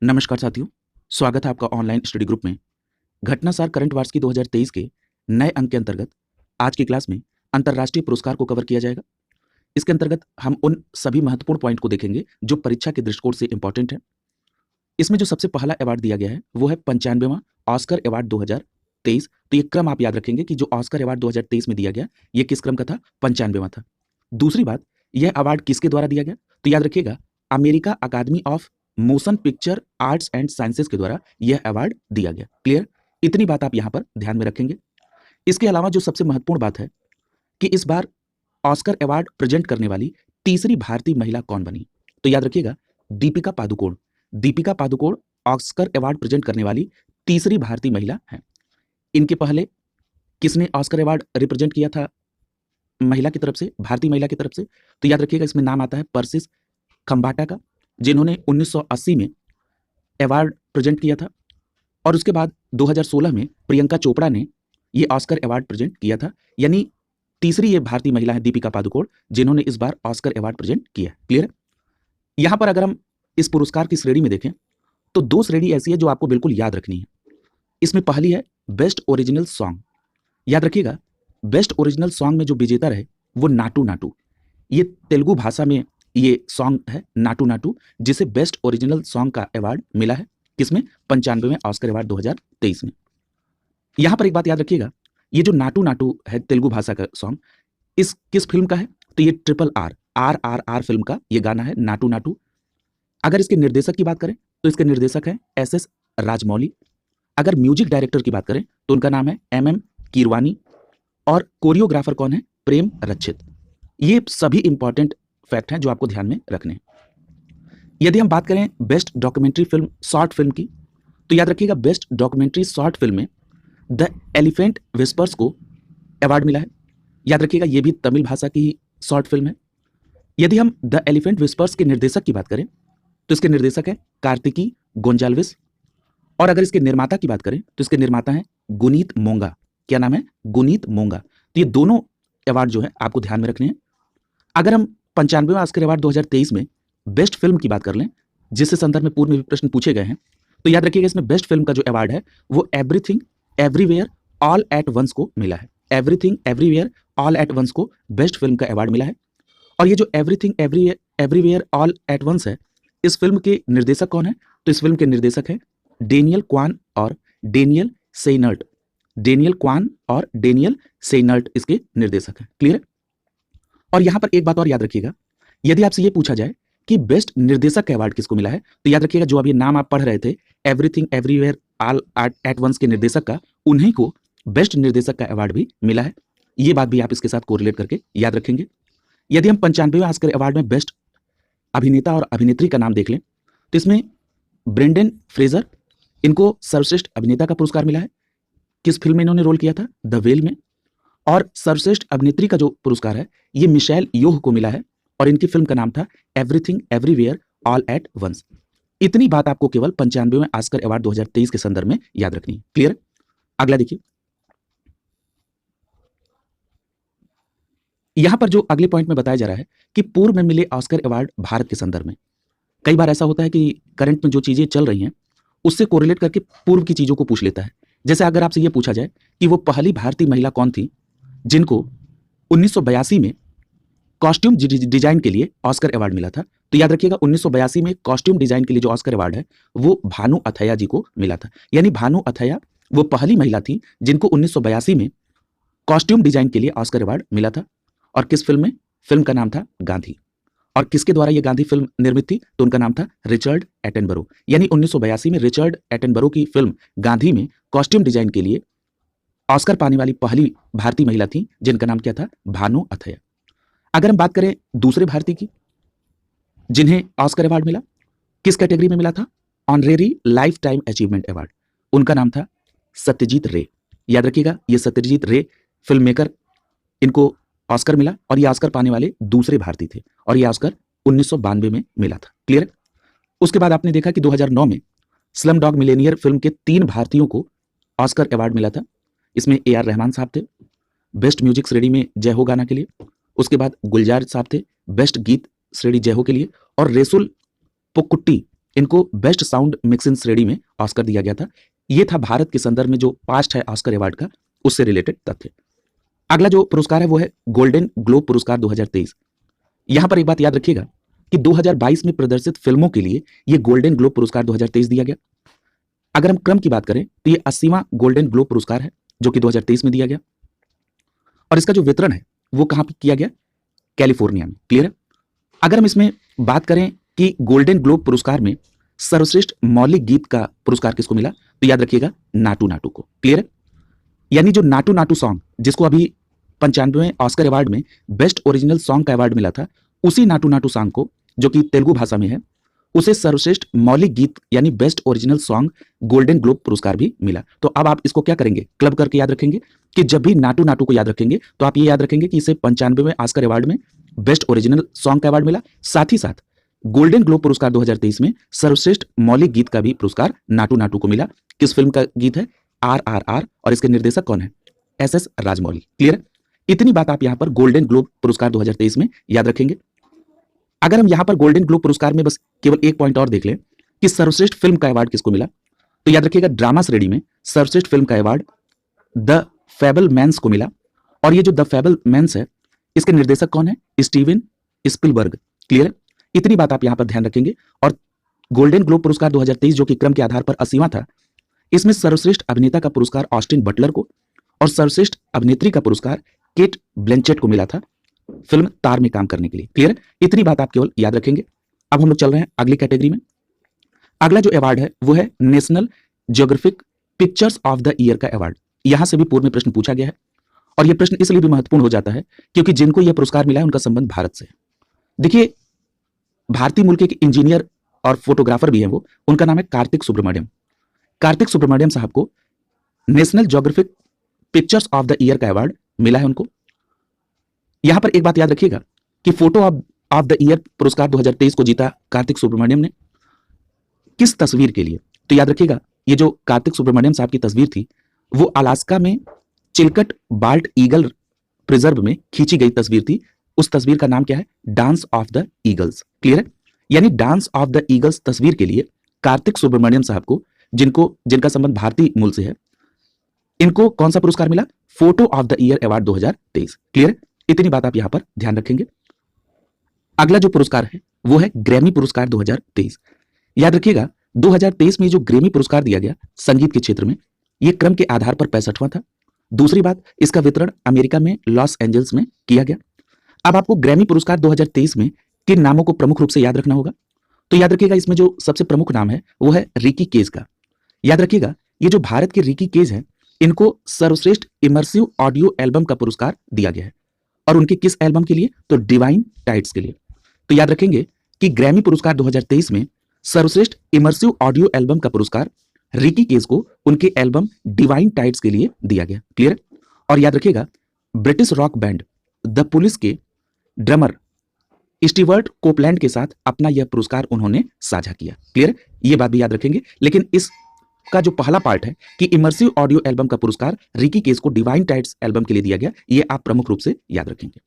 नमस्कार साथियों, स्वागत है आपका ऑनलाइन स्टडी ग्रुप में। घटनासार करंट वार्स की 2023 के नए अंक के अंतर्गत आज की क्लास में अंतर्राष्ट्रीय पुरस्कार को कवर किया जाएगा। इसके अंतर्गत हम उन सभी महत्वपूर्ण पॉइंट को देखेंगे जो परीक्षा के दृष्टिकोण से इंपॉर्टेंट है। इसमें जो सबसे पहला अवार्ड दिया गया है वो है 95वां ऑस्कर अवार्ड 2023। तो ये क्रम आप याद रखेंगे कि जो ऑस्कर अवार्ड 2023 में दिया गया ये किस क्रम का था? 95वां था। दूसरी बात, यह अवार्ड किसके द्वारा दिया गया? तो याद रखिएगा, America academy of motion picture arts and sciences के द्वारा यह अवार्ड दिया गया। क्लियर? इतनी बात आप यहां पर ध्यान में रखेंगे। इसके अलावा जो सबसे महत्वपूर्ण बात है कि इस बार ऑस्कर अवार्ड प्रेजेंट करने वाली तीसरी भारतीय महिला कौन बनी? तो याद रखिएगा, Deepika Padukone. Deepika Padukone Oscar award present करने वाली तीसरी भारतीय महिला है। इनके पहले किसने ऑस्कर अवार्ड रिप्रेजेंट किया था महिला की तरफ से, भारतीय महिला की तरफ से? तो याद रखिएगा, इसमें नाम आता है पर्सिस खंबाटा का, जिन्होंने 1980 में अवार्ड प्रेजेंट किया था। और उसके बाद 2016 में प्रियंका चोपड़ा ने ये ऑस्कर अवार्ड प्रेजेंट किया था। यानी तीसरी ये भारतीय महिला है दीपिका पादुकोण, जिन्होंने इस बार ऑस्कर अवार्ड प्रेजेंट किया। क्लियर? यहां पर अगर हम इस पुरस्कार की श्रेणी में देखें तो दो श्रेणी ऐसी है जो आपको बिल्कुल याद रखनी है। इसमें पहली है बेस्ट ओरिजिनल सॉन्ग। याद रखिएगा, बेस्ट ओरिजिनल सॉन्ग में जो विजेता रहे वो नाटू नाटू। ये तेलुगु भाषा में ये सॉन्ग है नाटू नाटू, जिसे बेस्ट ओरिजिनल सॉन्ग का अवार्ड मिला है। किसमें? 95वें ऑस्कर अवार्ड 2023 में। यहां पर एक बात याद रखिएगा, ये जो नाटू नाटू है तेलुगु भाषा का सॉन्ग, इस किस फिल्म का है? तो ये RRR फिल्म का ये गाना है नाटू नाटू। अगर इसके निर्देशक की बात करें तो इसके निर्देशक हैं SS राजमौली। अगर म्यूजिक डायरेक्टर की बात करें तो उनका नाम है MM कीरवानी। और कोरियोग्राफर कौन है? प्रेम रक्षित। ये सभी इंपॉर्टेंट फैक्ट हैं जो आपको ध्यान में रखने हैं। यदि हम बात करें best documentary film short film की, तो याद रखिएगा, बेस्ट डॉक्यूमेंट्री शॉर्ट फिल्म में द एलिफेंट विस्पर्स को अवार्ड मिला है। याद रखिएगा, ये भी तमिल भाषा की शॉर्ट फिल्म है। यदि हम द एलिफेंट विस्पर्स के निर्देशक की बात करें तो इसके निर्देशक है कार्तिकी गोंजाल्विस। और अगर इसके निर्माता की बात करें तो इसके निर्माता हैं गुनीत मोंगा। क्या नाम है? गुनीत मोंगा। तो ये दोनों अवार्ड जो है आपको ध्यान में रखने हैं। अगर हम 95वें ऑस्कर अवार्ड 2023 में बेस्ट फिल्म की बात कर लें, जिससे संदर्भ में पूर्व में भी प्रश्न पूछे गए हैं, तो याद रखिएगा, इसमें बेस्ट फिल्म का जो अवार्ड है वो everything everywhere all at once को मिला है। Everything everywhere all at once को बेस्ट फिल्म का अवार्ड मिला है। और ये जो everything everywhere all at once है, इस फिल्म के निर्देशक कौन है? तो इस फिल्म के निर्देशक है डेनियल क्वान और डेनियल सेनर्ट। डेनियल क्वान और डेनियल सेनर्ट इसके निर्देशक हैं। क्लियर? और यहां पर एक बात और याद रखिएगा, यदि आपसे यह पूछा जाए कि बेस्ट निर्देशक का अवार्ड किसको मिला है, तो याद रखिएगा, जो अभी नाम आप पढ़ रहे थे everything everywhere all at once के निर्देशक का, उन्हीं को बेस्ट निर्देशक का अवार्ड भी मिला है। यह बात भी आप इसके साथ कोरिलेट करके याद रखेंगे। यदि हम 95वें ऑस्कर अवार्ड में बेस्ट अभिनेता और अभिनेत्री का नाम देख लें तो इसमें ब्रेंडन फ्रेजर, इनको सर्वश्रेष्ठ अभिनेता का पुरस्कार मिला है। किस फिल्म में इन्होंने रोल किया था? द वेल में। और सर्वश्रेष्ठ अभिनेत्री का जो पुरस्कार है ये मिशेल योह को मिला है, और इनकी फिल्म का नाम था everything everywhere all at once. इतनी बात आपको केवल 95वें ऑस्कर अवार्ड 2023 के संदर्भ में याद रखनी है। क्लियर? अगला देखिए, यहां पर जो अगले पॉइंट में बताया जा रहा है कि पूर्व में मिले ऑस्कर अवार्ड भारत के संदर्भ में। कई बार ऐसा होता है कि करंट में जो चीजें चल रही हैं उससे कोरिलेट करके पूर्व की चीजों को पूछ लेता है। जैसे अगर आपसे यह पूछा जाए कि वो पहली भारतीय महिला कौन थी जिनको 1982 में कॉस्ट्यूम डिजाइन के लिए ऑस्कर अवार्ड मिला था, तो याद रखिएगा, 1982 में कॉस्ट्यूम डिजाइन के लिए जो ऑस्कर अवार्ड है वो भानु अथैया जी को मिला था। यानी भानु अथैया वो पहली महिला थी जिनको 1982 में कॉस्ट्यूम डिजाइन के लिए ऑस्कर अवार्ड मिला था। और किस फिल्म में? फिल्म का नाम था गांधी। और किसके द्वारा यह गांधी फिल्म निर्मित थी? तो उनका नाम था रिचर्ड एटनबरो। यानी 1982 में रिचर्ड एटनबरो की फिल्म गांधी में कॉस्ट्यूम डिजाइन के लिए ऑस्कर पाने वाली पहली भारतीय महिला थी, जिनका नाम क्या था? भानु अथैया। अगर हम बात करें दूसरे भारतीय की जिन्हें ऑस्कर अवार्ड मिला, किस कैटेगरी में मिला था? Honorary life time achievement award. उनका नाम था सत्यजीत रे। याद रखिएगा, ये सत्यजीत रे फिल्म मेकर, इनको ऑस्कर मिला, और ये ऑस्कर पाने वाले दूसरे भारतीय थे, और ये ऑस्कर 1992 में मिला था। क्लियर? उसके बाद आपने देखा कि 2009 में स्लम डॉग मिलेनियर फिल्म के 3 भारतीयों को ऑस्कर अवार्ड मिला था। इसमें AR रहमान साहब थे बेस्ट म्यूजिक श्रेणी में जय हो गाना के लिए। उसके बाद गुलजार साहब थे बेस्ट गीत श्रेणी जय हो के लिए। और रेसुल पोकुट्टी इनको बेस्ट साउंड मिक्सिंग श्रेणी में ऑस्कर दिया गया था। ये था भारत के संदर्भ में जो पास्ट है ऑस्कर अवार्ड का, उससे रिलेटेड तथ्य। अगला जो पुरस्कार है वो है गोल्डन ग्लोब पुरस्कार 2023। यहां पर एक बात याद रखिएगा कि 2022 में प्रदर्शित फिल्मों के लिए ये गोल्डन ग्लोब पुरस्कार 2023 दिया गया। अगर हम क्रम की बात करें तो ये 80वां गोल्डन ग्लोब पुरस्कार है जो कि 2023 में दिया गया, और इसका जो वितरण है वो कहां पर किया गया? कैलिफोर्निया में। क्लियर है? अगर हम इसमें बात करें कि गोल्डन ग्लोब पुरस्कार में सर्वश्रेष्ठ मौलिक गीत का पुरस्कार किसको मिला, तो याद रखिएगा नाटू नाटू को। क्लियर है? यानी जो नाटू नाटू सॉन्ग जिसको अभी 95वें ऑस्कर अवार्ड में बेस्ट ओरिजिनल सॉन्ग का अवार्ड मिला था, उसी नाटू नाटू सॉन्ग को, जो कि तेलुगु भाषा में है, उसे सर्वश्रेष्ठ मौलिक गीत यानी best original song golden globe पुरस्कार भी मिला। तो अब आप इसको क्या करेंगे? क्लब करके याद रखेंगे कि जब भी नाटू नाटू को याद रखेंगे तो आप ये याद रखेंगे कि इसे 95वें ऑस्कर अवार्ड में बेस्ट ओरिजिनल सॉन्ग का अवार्ड मिला, साथ ही साथ गोल्डन ग्लोब पुरस्कार 2023 में सर्वश्रेष्ठ मौलिक गीत का भी पुरस्कार नाटू नाटू को मिला। किस फिल्म का गीत है? RRR, और इसके निर्देशक कौन है? SS राजमौली। क्लियर है? इतनी बात आप यहां पर गोल्डन ग्लोब पुरस्कार 2023 में याद रखेंगे। अगर हम यहां पर गोल्डन ग्लोब पुरस्कार में बस केवल एक पॉइंट और देख लें कि सर्वश्रेष्ठ फिल्म का अवार्ड किसको मिला, तो याद रखिएगा ड्रामा श्रेणी में सर्वश्रेष्ठ फिल्म का अवार्ड द फैबलमैन्स को मिला। और ये जो द फैबलमैन्स है, इसके निर्देशक कौन है? Steven Spielberg. क्लियर है? इतनी बात आप यहां पर ध्यान रखेंगे। और गोल्डन ग्लोब पुरस्कार 2023 जो कि क्रम के आधार पर 80वां था, इसमें सर्वश्रेष्ठ अभिनेता का पुरस्कार ऑस्टिन बटलर को और सर्वश्रेष्ठ अभिनेत्री का पुरस्कार केट ब्लैंचेट को मिला था फिल्म तार में काम करने के लिए। क्लियर है? इतनी बात आप केवल याद रखेंगे। अब हम लोग चल रहे हैं अगली कैटेगरी में। अगला जो अवार्ड है वो है national geographic pictures of the year का अवार्ड। यहां से भी पूर्व में प्रश्न पूछा गया है, और यह प्रश्न इसलिए भी महत्वपूर्ण हो जाता है क्योंकि जिनको यह पुरस्कार मिला है उनका संबंध भारत से है। देखिए, भारतीय मूल के एक इंजीनियर और फोटोग्राफर भी हैं वो, उनका नाम है कार्तिक सुब्रमण्यम। कार्तिक सुब्रमण्यम साहब को national geographic pictures of the year का अवार्ड मिला है उनको। यहां पर एक बात याद रखिएगा कि फोटो ऑफ द ईयर पुरस्कार 2023 को जीता कार्तिक सुब्रमण्यम ने। किस तस्वीर के लिए? तो याद रखिएगा ये जो कार्तिक सुब्रमण्यम साहब की तस्वीर थी वो अलास्का में चिल्कट बाल्ट ईगल प्रिजर्व में खींची गई तस्वीर थी। उस तस्वीर का नाम क्या है? Dance of the eagles. Clear है? यानी डांस ऑफ द ईगल्स तस्वीर के लिए कार्तिक सुब्रमण्यम साहब को, जिनका संबंध भारतीय मूल से है, इनको कौन सा पुरस्कार मिला? Photo of the year award 2023। Clear है? इतनी बात आप यहां पर ध्यान रखेंगे। अगला जो पुरस्कार है वो है ग्रैमी पुरस्कार 2023। याद रखिएगा 2023 में जो ग्रैमी पुरस्कार दिया गया संगीत के क्षेत्र में, यह क्रम के आधार पर 65वां था। दूसरी बात, इसका वितरण अमेरिका में लॉस एंजल्स में किया गया। अब आपको ग्रैमी पुरस्कार 2023 में किन नामों को प्रमुख रूप से याद रखना होगा? तो याद रखिएगा इसमें जो सबसे प्रमुख नाम है वो है रिकी केज का। याद रखिएगा ये जो भारत के रिकी केज है, इनको सर्वश्रेष्ठ इमर्सिव ऑडियो एल्बम का पुरस्कार दिया गया है। और उनके किस एल्बम के लिए? तो डिवाइन टाइड्स के लिए। तो याद रखेंगे कि ग्रैमी पुरस्कार 2023 में सर्वश्रेष्ठ इमर्सिव ऑडियो एल्बम का पुरस्कार रिकी केज को उनके एल्बम डिवाइन टाइड्स के लिए दिया गया। क्लियर है? और याद रखिएगा British rock band the police के ड्रमर स्टीवर्ट कोपलैंड के साथ अपना यह पुरस्कार उन्होंने साझा किया। क्लियर है? ये बात भी याद रखेंगे। लेकिन इसका जो पहला पार्ट है कि इमर्सिव ऑडियो एल्बम का पुरस्कार रिकी केज को डिवाइन टाइड्स एल्बम के लिए दिया गया, ये आप प्रमुख रूप से याद रखेंगे।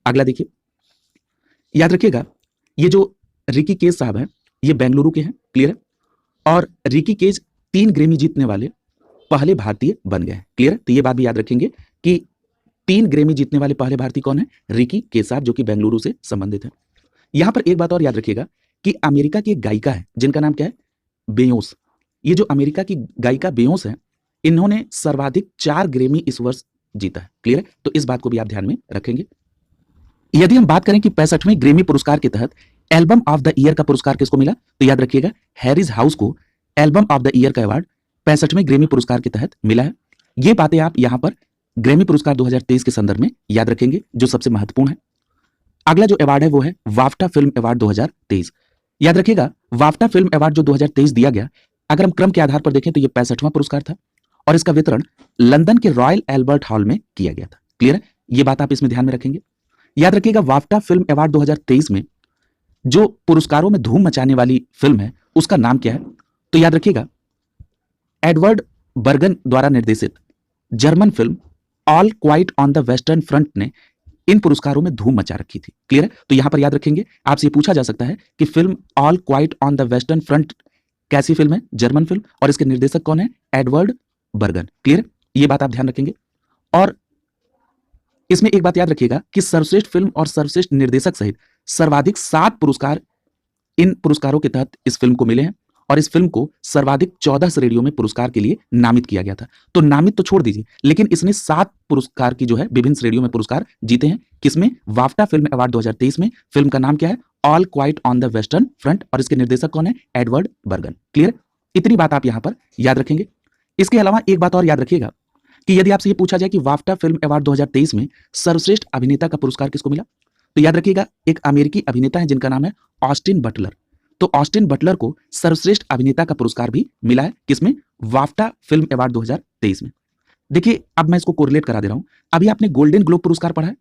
अगला देखिए, याद रखिएगा ये जो रिकी केज साहब हैं ये बेंगलुरु के हैं। क्लियर है? और रिकी केज 3 ग्रैमी जीतने वाले पहले भारतीय बन गए हैं। क्लियर है? तो ये बात भी याद रखेंगे कि 3 ग्रैमी जीतने वाले पहले भारतीय कौन है? रिकी केज साहब, जो कि बेंगलुरु से संबंधित है। यहां पर एक बात और याद रखिएगा कि अमेरिका की एक गायिका है जिनका नाम क्या है? बेयोंस। ये जो अमेरिका की गायिका बेयोंस है, इन्होंने सर्वाधिक 4 ग्रैमी इस वर्ष जीता है। क्लियर है? तो इस बात को भी आप ध्यान में रखेंगे। यदि हम बात करें कि 65वें ग्रैमी पुरस्कार के तहत एल्बम ऑफ द ईयर का पुरस्कार किसको मिला, तो याद रखिएगा हैरिस हाउस को एल्बम ऑफ द ईयर का अवार्ड 65वें ग्रैमी पुरस्कार के तहत मिला है। ये बातें आप यहां पर ग्रैमी पुरस्कार 2023 के संदर्भ में याद रखेंगे, जो सबसे महत्वपूर्ण है। अगला जो अवार्ड है वो है वाफ्टा फिल्म अवार्ड 2023। याद रखिएगा वाफ्टा फिल्म अवार्ड जो 2023 दिया गया, अगर हम क्रम के आधार पर देखें तो ये 65वां पुरस्कार था और इसका वितरण लंदन के रॉयल एल्बर्ट हॉल में किया गया था। क्लियर है? ये बात आप इसमें ध्यान में रखेंगे। याद रखिएगा वाफ्टा फिल्म अवार्ड 2023 में जो पुरस्कारों में धूम मचाने वाली फिल्म है उसका नाम क्या है, तो याद रखिएगा एडवर्ड बर्गन द्वारा निर्देशित German film all quite on the western front ने इन पुरस्कारों में धूम मचा रखी थी। क्लियर है? तो यहां पर याद रखेंगे, आपसे पूछा जा सकता है कि film all quite on the western front कैसी फिल्म है? जर्मन फिल्म, और इसके निर्देशक कौन है? एडवर्ड बर्गन। क्लियर? ये बात आप ध्यान रखेंगे। और इसमें एक बात याद रखिएगा कि सर्वश्रेष्ठ फिल्म और सर्वश्रेष्ठ निर्देशक सहित सर्वाधिक 7 पुरस्कार इन पुरस्कारों के तहत इस फिल्म को मिले हैं, और इस फिल्म को सर्वाधिक 14 श्रेणियों में पुरस्कार के लिए नामित किया गया था। तो नामित तो छोड़ दीजिए, लेकिन इसने 7 पुरस्कार की जो है विभिन्न श्रेणियों में पुरस्कार जीते हैं। किसमें? वाफ्टा फिल्म अवार्ड 2023 में। फिल्म का नाम क्या है? All quite on the western front, और इसके निर्देशक कौन है? एडवर्ड बर्गन। क्लियर? इतनी बात आप यहां पर याद रखेंगे। इसके अलावा एक बात और याद रखिएगा कि यदि आपसे ये पूछा जाए कि वाफ्टा फिल्म अवार्ड 2023 में सर्वश्रेष्ठ अभिनेता का पुरस्कार किसको मिला, तो याद रखिएगा एक अमेरिकी अभिनेता है जिनका नाम है ऑस्टिन बटलर। तो ऑस्टिन बटलर को सर्वश्रेष्ठ अभिनेता का पुरस्कार भी मिला है। किसमें? वाफ्टा फिल्म अवार्ड 2023 में। देखिए, अब मैं इसको कोरिलेट करा दे रहा हूं। अभी आपने गोल्डन ग्लोब पुरस्कार पढ़ा है,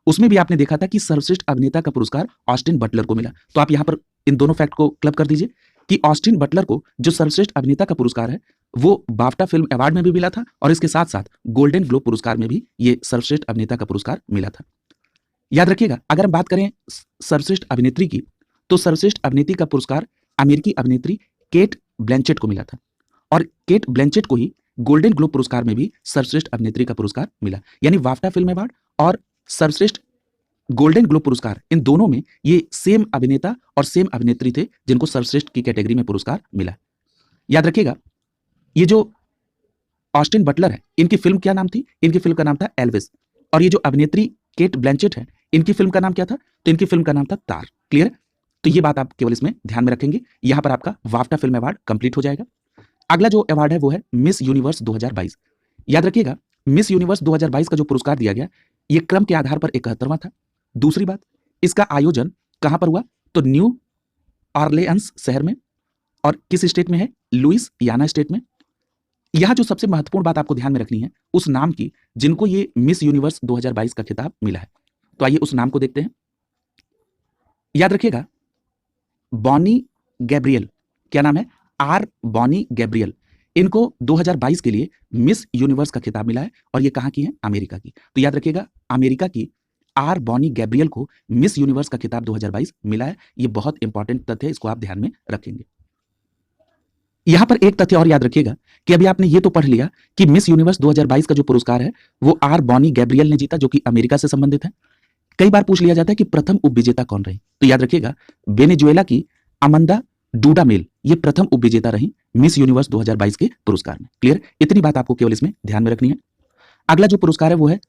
उसमें भी आपने देखा था कि सर्वश्रेष्ठ अभिनेता का पुरस्कार ऑस्टिन बटलर को मिला। तो आप यहां पर इन दोनों फैक्ट को क्लब कर दीजिए कि ऑस्टिन बटलर को जो सर्वश्रेष्ठ अभिनेता का पुरस्कार है वो बाफ्टा फिल्म अवार्ड में भी मिला था, और इसके साथ साथ गोल्डन ग्लोब पुरस्कार में भी ये सर्वश्रेष्ठ अभिनेता का पुरस्कार मिला था। याद रखिएगा, अगर हम बात करें सर्वश्रेष्ठ अभिनेत्री की, तो सर्वश्रेष्ठ अभिनेत्री का पुरस्कार अमेरिकी अभिनेत्री केट ब्लैंचेट को मिला था, और केट ब्लैंचेट को ही गोल्डन ग्लोब पुरस्कार में भी सर्वश्रेष्ठ अभिनेत्री का पुरस्कार मिला। यानी वाफ्टा फिल्म अवार्ड और सर्वश्रेष्ठ गोल्डन ग्लोब पुरस्कार, इन दोनों में ये सेम अभिनेता और सेम अभिनेत्री थे जिनको सर्वश्रेष्ठ की कैटेगरी में पुरस्कार मिला। याद रखिएगा, ये जो ऑस्टिन बटलर है, इनकी फिल्म क्या नाम थी? इनकी फिल्म का नाम था एल्विस। और ये जो अभिनेत्री केट ब्लैंचेट है, इनकी फिल्म का नाम क्या था? तो इनकी फिल्म का नाम था तार। क्लियर? तो ये बात आप केवल इसमें ध्यान में रखेंगे। यहां पर आपका वाफ्टा फिल्म अवार्ड कंप्लीट हो जाएगा। अगला जो अवार्ड है वो है मिस यूनिवर्स 2022। याद रखिएगा, मिस यूनिवर्स 2022 का जो पुरस्कार दिया गया, ये क्रम के आधार पर 71वां था। दूसरी बात, इसका आयोजन कहां पर हुआ? तो न्यू ऑरलेंस शहर में, और किस स्टेट में है? लुइसियाना स्टेट में। यहां जो सबसे महत्वपूर्ण बात आपको ध्यान में रखनी है, उस नाम की जिनको ये मिस यूनिवर्स 2022 का खिताब मिला है। तो आइए उस नाम को देखते हैं। याद रखिएगा, बॉनी गैब्रियल। क्या नाम है? R Bonney Gabriel. इनको 2022 के लिए मिस यूनिवर्स का खिताब मिला है, और ये कहां की है? अमेरिका की। तो याद रखिएगा, अमेरिका की आर बॉनी गैब्रियल को मिस यूनिवर्स का खिताब 2022 मिला है। ये बहुत इंपॉर्टेंट तथ्य है, इसको आप ध्यान में रखेंगे। यहां पर एक तथ्य और याद रखिएगा कि अभी आपने ये तो पढ़ लिया कि मिस यूनिवर्स 2022 का जो पुरस्कार है वो आर बॉनी गैब्रियल ने जीता, जो कि अमेरिका से संबंधित है। कई बार पूछ लिया जाता है कि प्रथम उपविजेता कौन रही, तो याद रखिएगा वेनेजुएला की अमंदा डूडामेल ये प्रथम उपविजेता रही मिस यूनिवर्स 2022 के पुरस्कार में। क्लियर? इतनी बात आपको केवल इसमें ध्यान में रखनी है। अगला जो पुरस्कार है वो है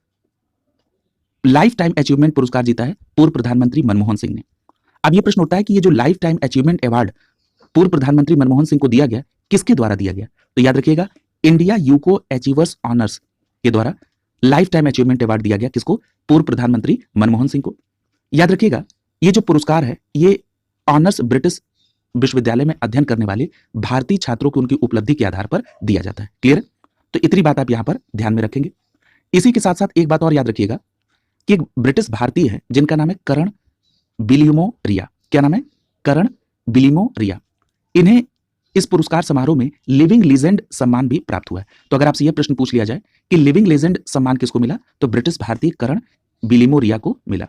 लाइफ टाइम अचीवमेंट पुरस्कार जीता है पूर्व प्रधानमंत्री मनमोहन सिंह ने। अब ये प्रश्न उठता है कि ये जो लाइफ टाइम अचीवमेंट अवार्ड पूर्व प्रधानमंत्री मनमोहन सिंह को दिया गया, किसके द्वारा दिया गया? तो याद रखिएगा, इंडिया यूको अचीवर्स ऑनर्स के द्वारा लाइफ टाइम अचीवमेंट अवार्ड दिया गया। किसको? पूर्व प्रधानमंत्री मनमोहन सिंह को। याद रखिएगा, ये जो पुरस्कार है ये ऑनर्स ब्रिटिश विश्वविद्यालय में अध्ययन करने वाले भारतीय छात्रों को उनकी उपलब्धि के आधार पर दिया जाता है। क्लियर? तो इतनी बात आप यहां पर ध्यान में रखेंगे। इसी के साथ साथ एक बात और याद रखिएगा कि एक ब्रिटिश भारतीय है जिनका नाम है करण बिलिमो रिया। क्या नाम है? करण बिलिमो रिया। इन्हें इस पुरस्कार समारोह में लिविंग लीजेंड सम्मान भी प्राप्त हुआ है। तो अगर आपसे यह प्रश्न पूछ लिया जाए कि लिविंग लीजेंड सम्मान किसको मिला, तो ब्रिटिश भारतीय करण बिलिमो रिया को मिला।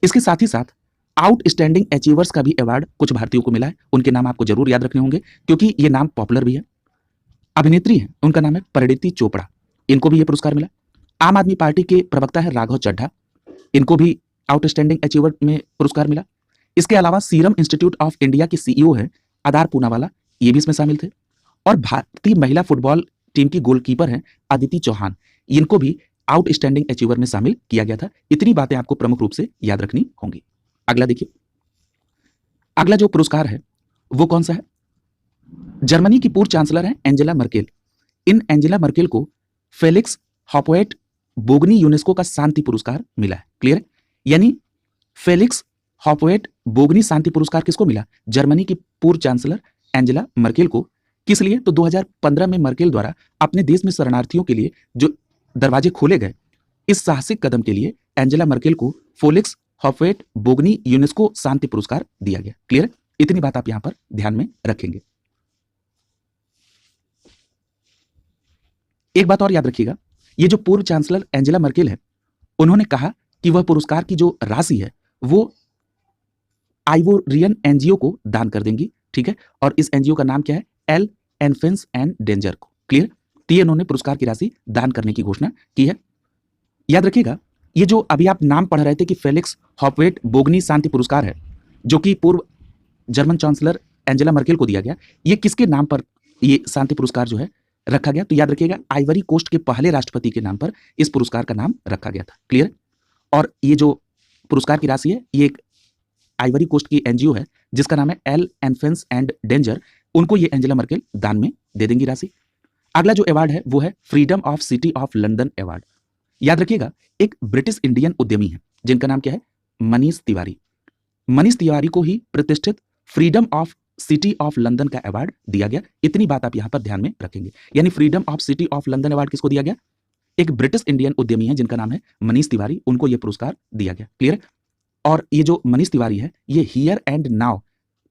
इसके साथ ही साथ आउटस्टैंडिंग अचीवर्स का भी अवार्ड कुछ भारतीयों को मिला है। उनके नाम आपको जरूर याद रखने होंगे क्योंकि ये नाम पॉपुलर भी है। अभिनेत्री है, उनका नाम है परिणीति चोपड़ा। इनको भी यह पुरस्कार मिला। आम आदमी पार्टी के प्रवक्ता है राघव चड्ढा। इनको भी आउटस्टैंडिंग अचीवर में पुरस्कार मिला। इसके अलावा सीरम इंस्टीट्यूट ऑफ इंडिया के सीईओ है आधार पूनावाला, ये भी इसमें शामिल थे। और भारतीय महिला फुटबॉल टीम की गोलकीपर हैं अदिति चौहान। इनको भी आउटस्टैंडिंग अचीवर में शामिल किया गया था। इतनी बातें आपको प्रमुख रूप से याद रखनी होंगी। अगला देखिए, अगला जो पुरस्कार है वो कौन सा है? जर्मनी की पूर्व चांसलर है एंजेला मर्केल। इन एंजेला मर्केल को फेलिक्स हॉपवेट बोगनी यूनेस्को का शांति पुरस्कार मिला है। क्लियर है? यानी फेलिक्स हॉपवेट बोगनी शांति पुरस्कार किसको मिला? जर्मनी की पूर्व चांसलर एंजेला मर्केल को। किस लिए? तो 2015 में मर्केल द्वारा अपने देश में शरणार्थियों के लिए जो दरवाजे खोले गए, इस साहसिक कदम के लिए एंजेला मर्केल को फेलिक्स हॉपवेट बोगनी यूनेस्को शांति पुरस्कार दिया गया। क्लियर? इतनी बात आप यहां पर ध्यान में रखेंगे। एक बात और याद रखिएगा, ये जो पूर्व चांसलर एंजेला मर्केल है, उन्होंने कहा कि वह पुरस्कार की जो राशि है वो आइवोरियन एनजीओ को दान कर देंगी, ठीक है। और इस एनजीओ का नाम क्या है? एल एनफेंस एंड डेंजर को। क्लियर? तो ये उन्होंने पुरस्कार की राशि दान करने की घोषणा की है। याद रखिएगा, ये जो अभी आप नाम पढ़ रहे थे कि फेलिक्स हॉपवेट बोगनी शांति पुरस्कार है, जो कि पूर्व जर्मन चांसलर एंजेला मर्केल को दिया गया, ये किसके नाम पर ये शांति पुरस्कार जो है रखा गया? तो याद रखिएगा, आइवरी कोस्ट के पहले राष्ट्रपति के नाम पर इस पुरस्कार का नाम रखा गया था। क्लियर? और ये जो पुरस्कार की राशि है, ये एक आइवरी कोस्ट की एनजीओ है जिसका नाम है एल एनफेंस एंड डेंजर, उनको ये एंजेला मर्केल दान में दे देंगी राशि। अगला जो अवार्ड है वो है freedom of city of London award. याद रखिएगा, एक ब्रिटिश इंडियन उद्यमी है जिनका नाम क्या है? मनीष तिवारी। मनीष तिवारी को ही प्रतिष्ठित freedom of city of London का अवार्ड दिया गया। इतनी बात आप यहां पर ध्यान में रखेंगे। यानी freedom of city of London award किसको दिया गया? एक ब्रिटिश इंडियन उद्यमी है जिनका नाम है मनीष तिवारी, उनको यह पुरस्कार दिया गया। क्लियर? और ये जो मनीष तिवारी है, ये हियर एंड नाउ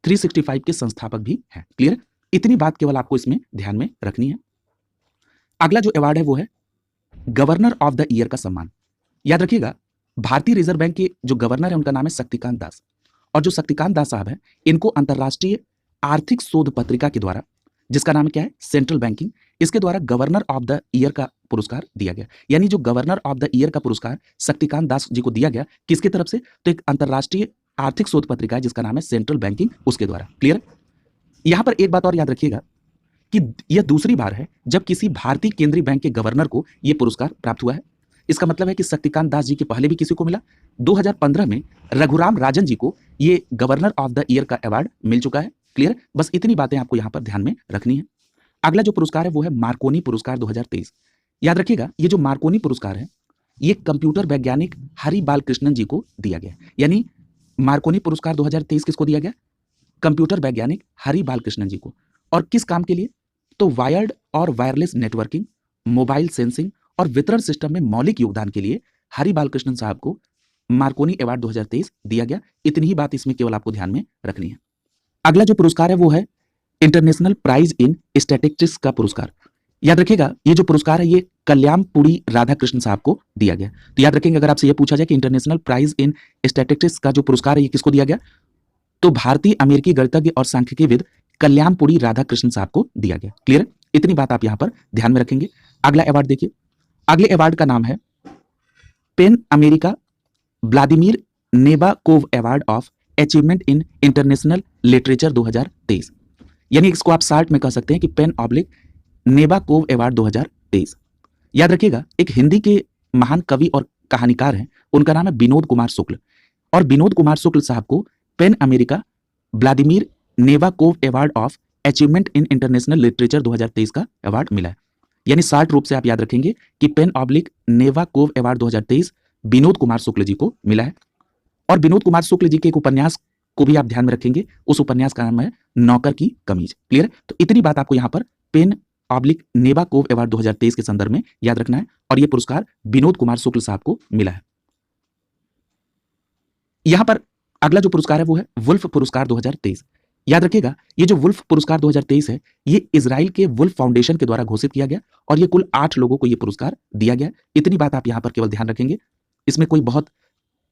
365 के संस्थापक भी हैं। क्लियर? इतनी बात केवल आपको इसमें ध्यान में रखनी है। अगला जो अवार्ड है वो है गवर्नर ऑफ द ईयर का सम्मान। याद रखिएगा, भारतीय रिजर्व बैंक के जो गवर्नर है उनका नाम है शक्तिकांत दास, और जो शक्तिकांत दास साहब है, इनको अंतरराष्ट्रीय आर्थिक शोध पत्रिका के द्वारा, जिसका नाम क्या है? सेंट्रल बैंकिंग, इसके द्वारा गवर्नर ऑफ द ईयर का पुरस्कार दिया गया। यानी जो गवर्नर ऑफ द ईयर का पुरस्कार शक्तिकांत दास जी को दिया गया, किसकी तरफ से? तो एक अंतरराष्ट्रीय आर्थिक शोध पत्रिका है जिसका नाम है सेंट्रल बैंकिंग, उसके द्वारा। क्लियर? यहां पर एक बात और याद रखिएगा कि यह दूसरी बार है जब किसी भारतीय केंद्रीय बैंक के गवर्नर को यह पुरस्कार प्राप्त हुआ है। इसका मतलब है कि शक्तिकांत दास जी के पहले भी किसी को मिला। 2015 में रघुराम राजन जी को ये गवर्नर ऑफ द ईयर का अवार्ड मिल चुका है। क्लियर? बस इतनी बातें आपको यहां पर ध्यान में रखनी है। अगला जो पुरस्कार है वो है मार्कोनी पुरस्कार 2023। याद रखिएगा, ये जो मार्कोनी पुरस्कार है, ये कंप्यूटर वैज्ञानिक हरि बालकृष्णन जी को दिया गया। यानी मार्कोनी पुरस्कार 2023 किसको दिया गया? कंप्यूटर वैज्ञानिक हरि बालकृष्णन जी को। और किस काम के लिए? तो वायर्ड और वायरलेस नेटवर्किंग, मोबाइल सेंसिंग और वितरण सिस्टम में मौलिक योगदान के लिए हरि बालकृष्णन साहब को मार्कोनी अवार्ड 2023 दिया गया। इतनी ही बात इसमें केवल आपको ध्यान में रखनी है। अगला जो पुरस्कार है वो है इंटरनेशनल प्राइज इन स्टैटिस्टिक्स का पुरस्कार। याद रखिएगा, ये जो पुरस्कार है ये कल्याणपुरी राधाकृष्ण साहब को दिया गया। तो याद रखेंगे, अगर आपसे ये पूछा जाए कि इंटरनेशनल प्राइज इन स्टैटिस्टिक्स का जो पुरस्कार है ये किसको दिया गया, तो भारतीय अमेरिकी गणितज्ञ और सांख्यिकीविद कल्याणपुरी राधाकृष्ण साहब को दिया गया। क्लियर? इतनी बात आप यहां पर ध्यान में रखेंगे। अगला अवार्ड देखिए, अगले अवार्ड का नाम है PEN America Vladimir Nabokov award of achievement in international literature 2023। यानी इसको आप शार्ट में कह सकते हैं कि पेन ऑब्लिक नेबाकोव अवार्ड 2023। याद रखिएगा, एक हिंदी के महान कवि और कहानीकार हैं, उनका नाम है विनोद कुमार शुक्ल, और विनोद कुमार शुक्ल साहब को PEN America Vladimir Nabokov award of achievement in international literature 2023 का अवार्ड मिला है। यानी शार्ट रूप से आप याद रखेंगे कि पेन ऑब्लिक नेबाकोव अवार्ड 2023 विनोद कुमार शुक्ल जी को मिला है। और विनोद कुमार शुक्ल जी के एक उपन्यास को भी आप ध्यान में रखेंगे, उस उपन्यास का नाम है नौकर की कमीज। क्लियर? तो इतनी बात आपको यहां पर पेन ऑब्लिक नेबाकोव अवार्ड 2023 के संदर्भ में याद रखना है, और यह पुरस्कार विनोद कुमार शुक्ल साहब को मिला है। यहां पर अगला जो पुरस्कार है वो है वुल्फ पुरस्कार 2023। याद रखिएगा, ये जो वुल्फ पुरस्कार 2023 है, ये इजराइल के वुल्फ फाउंडेशन के द्वारा घोषित किया गया, और ये कुल 8 लोगों को ये पुरस्कार दिया गया। इतनी बात आप यहां पर केवल ध्यान रखेंगे, इसमें कोई बहुत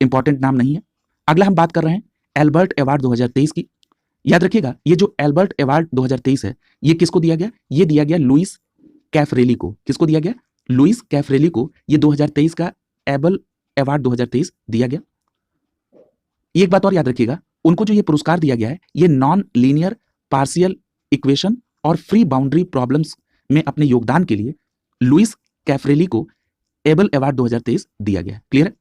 इंपॉर्टेंट नाम नहीं है। अगला हम बात कर रहे हैं एल्बर्ट अवार्ड 2023 की। याद रखिएगा, ये जो एल्बर्ट अवार्ड 2023 है, ये किसको दिया गया? ये दिया गया लुइस कैफरेली को। किसको दिया गया? लुइस कैफरेली को ये 2023 का एबल अवार्ड 2023 दिया गया। एक बात और याद रखिएगा, उनको जो ये पुरस्कार दिया गया है, ये नॉन लीनियर पार्शियल इक्वेशन और फ्री बाउंड्री प्रॉब्लम्स में अपने योगदान के लिए लुइस कैफरेली को एबल अवार्ड 2023 दिया गया है। क्लियर?